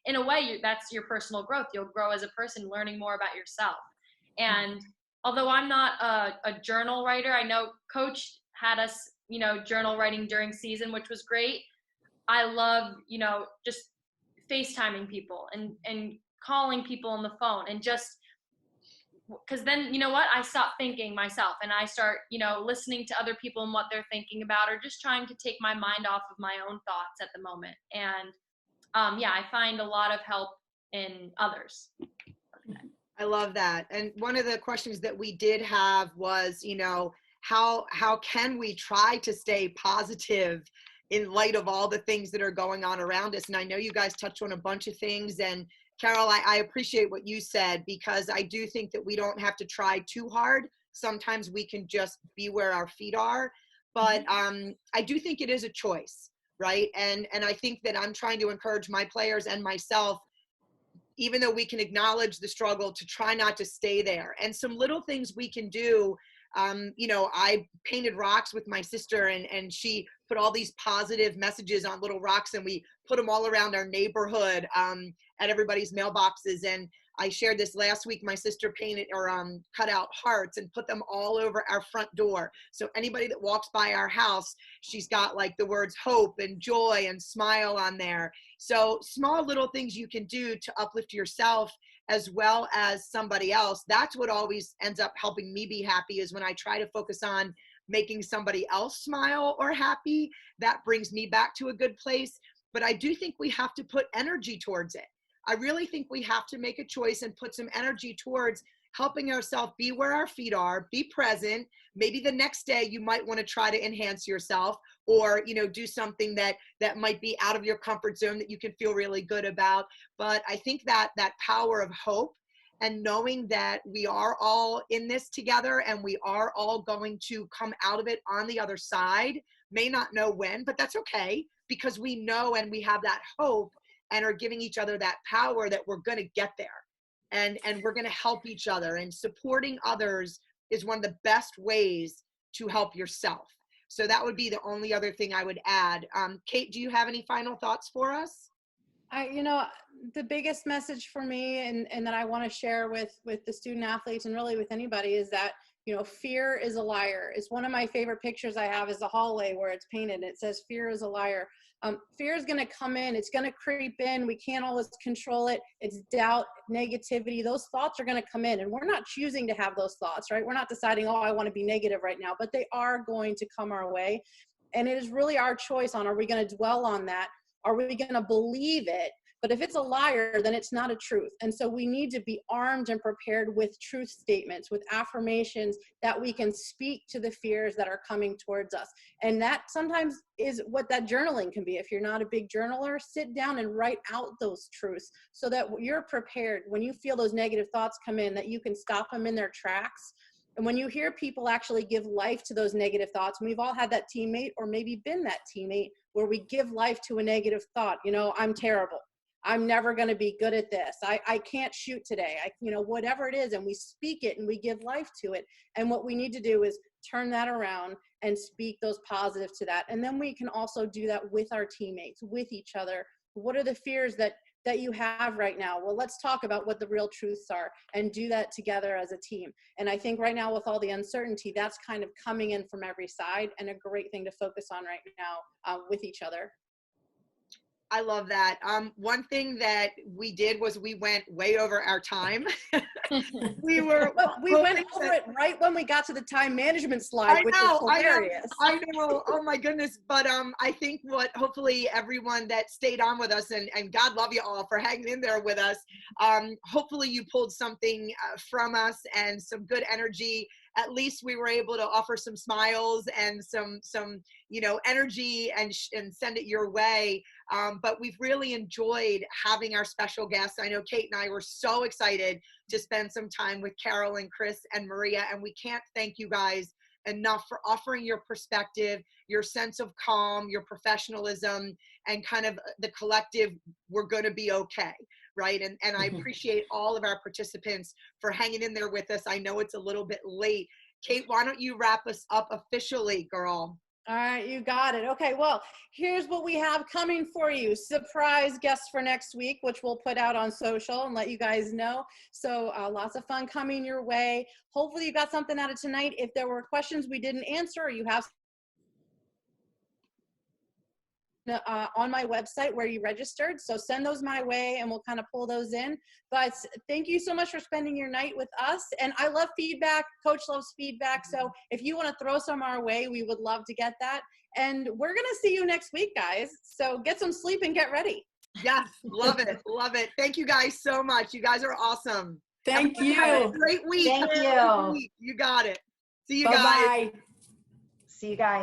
in a way, that's your personal growth. You'll grow as a person, learning more about yourself. And although I'm not a journal writer, I know Coach had us, journal writing during season, which was great. I love, just FaceTiming people and calling people on the phone, and just, because then, I stop thinking myself and I start, listening to other people and what they're thinking about, or just trying to take my mind off of my own thoughts at the moment. And I find a lot of help in others. I love that. And one of the questions that we did have was, how can we try to stay positive in light of all the things that are going on around us? And I know you guys touched on a bunch of things. And Carol, I appreciate what you said, because I do think that we don't have to try too hard. Sometimes we can just be where our feet are. But I do think it is a choice. Right. And I think that I'm trying to encourage my players and myself, even though we can acknowledge the struggle, to try not to stay there. And some little things we can do. I painted rocks with my sister, and she put all these positive messages on little rocks, and we put them all around our neighborhood at everybody's mailboxes. And I shared this last week. My sister painted or cut out hearts and put them all over our front door. So anybody that walks by our house, she's got like the words hope and joy and smile on there. So small little things you can do to uplift yourself as well as somebody else. That's what always ends up helping me be happy, is when I try to focus on making somebody else smile or happy. That brings me back to a good place. But I do think we have to put energy towards it. I really think we have to make a choice and put some energy towards helping ourselves be where our feet are, be present. Maybe the next day you might want to try to enhance yourself, or, do something that might be out of your comfort zone that you can feel really good about. But I think that power of hope, and knowing that we are all in this together and we are all going to come out of it on the other side, may not know when, but that's okay, because we know and we have that hope and are giving each other that power that we're going to get there. and we're going to help each other, and supporting others is one of the best ways to help yourself. So that would be the only other thing I would add. Kate, do you have any final thoughts for us? The biggest message for me and that I want to share with the student athletes and really with anybody is that, fear is a liar. It's one of my favorite pictures I have is the hallway where it's painted. It says, fear is a liar. Fear is going to come in. It's going to creep in. We can't always control it. It's doubt, negativity. Those thoughts are going to come in, and we're not choosing to have those thoughts, right? We're not deciding, I want to be negative right now, but they are going to come our way. And it is really our choice on, are we going to dwell on that? Are we going to believe it? But if it's a liar, then it's not a truth. And so we need to be armed and prepared with truth statements, with affirmations that we can speak to the fears that are coming towards us. And that sometimes is what that journaling can be. If you're not a big journaler, sit down and write out those truths so that you're prepared when you feel those negative thoughts come in, that you can stop them in their tracks. And when you hear people actually give life to those negative thoughts, and we've all had that teammate or maybe been that teammate where we give life to a negative thought, I'm terrible. I'm never going to be good at this. I can't shoot today. Whatever it is, and we speak it and we give life to it. And what we need to do is turn that around and speak those positives to that. And then we can also do that with our teammates, with each other. What are the fears that you have right now? Well, let's talk about what the real truths are and do that together as a team. And I think right now with all the uncertainty, that's kind of coming in from every side, and a great thing to focus on right now with each other. I love that. One thing that we did was we went way over our time. we went over it right when we got to the time management slide, which is hilarious. I know. Oh my goodness. But I think hopefully everyone that stayed on with us, and God love you all for hanging in there with us. Hopefully you pulled something from us and some good energy. At least we were able to offer some smiles and some energy and send it your way. But we've really enjoyed having our special guests. I know Kate and I were so excited to spend some time with Carol and Chris and Maria, and we can't thank you guys enough for offering your perspective, your sense of calm, your professionalism, and kind of the collective, we're going to be okay. Right. And I appreciate all of our participants for hanging in there with us. I know it's a little bit late. Kate, why don't you wrap us up officially, girl? All right, you got it. Okay, well, here's what we have coming for you. Surprise guests for next week, which we'll put out on social and let you guys know. So lots of fun coming your way. Hopefully you got something out of tonight. If there were questions we didn't answer, or you have on my website where you registered, so send those my way and we'll kind of pull those in. But thank you so much for spending your night with us, and I love feedback. Coach loves feedback, so if you want to throw some our way, we would love to get that. And we're gonna see you next week, guys, so get some sleep and get ready. Yes, love it. Thank you guys so much. You guys are awesome. Thank you. Have a great week. Thank you. You got it. See you Bye-bye. guys. See you guys.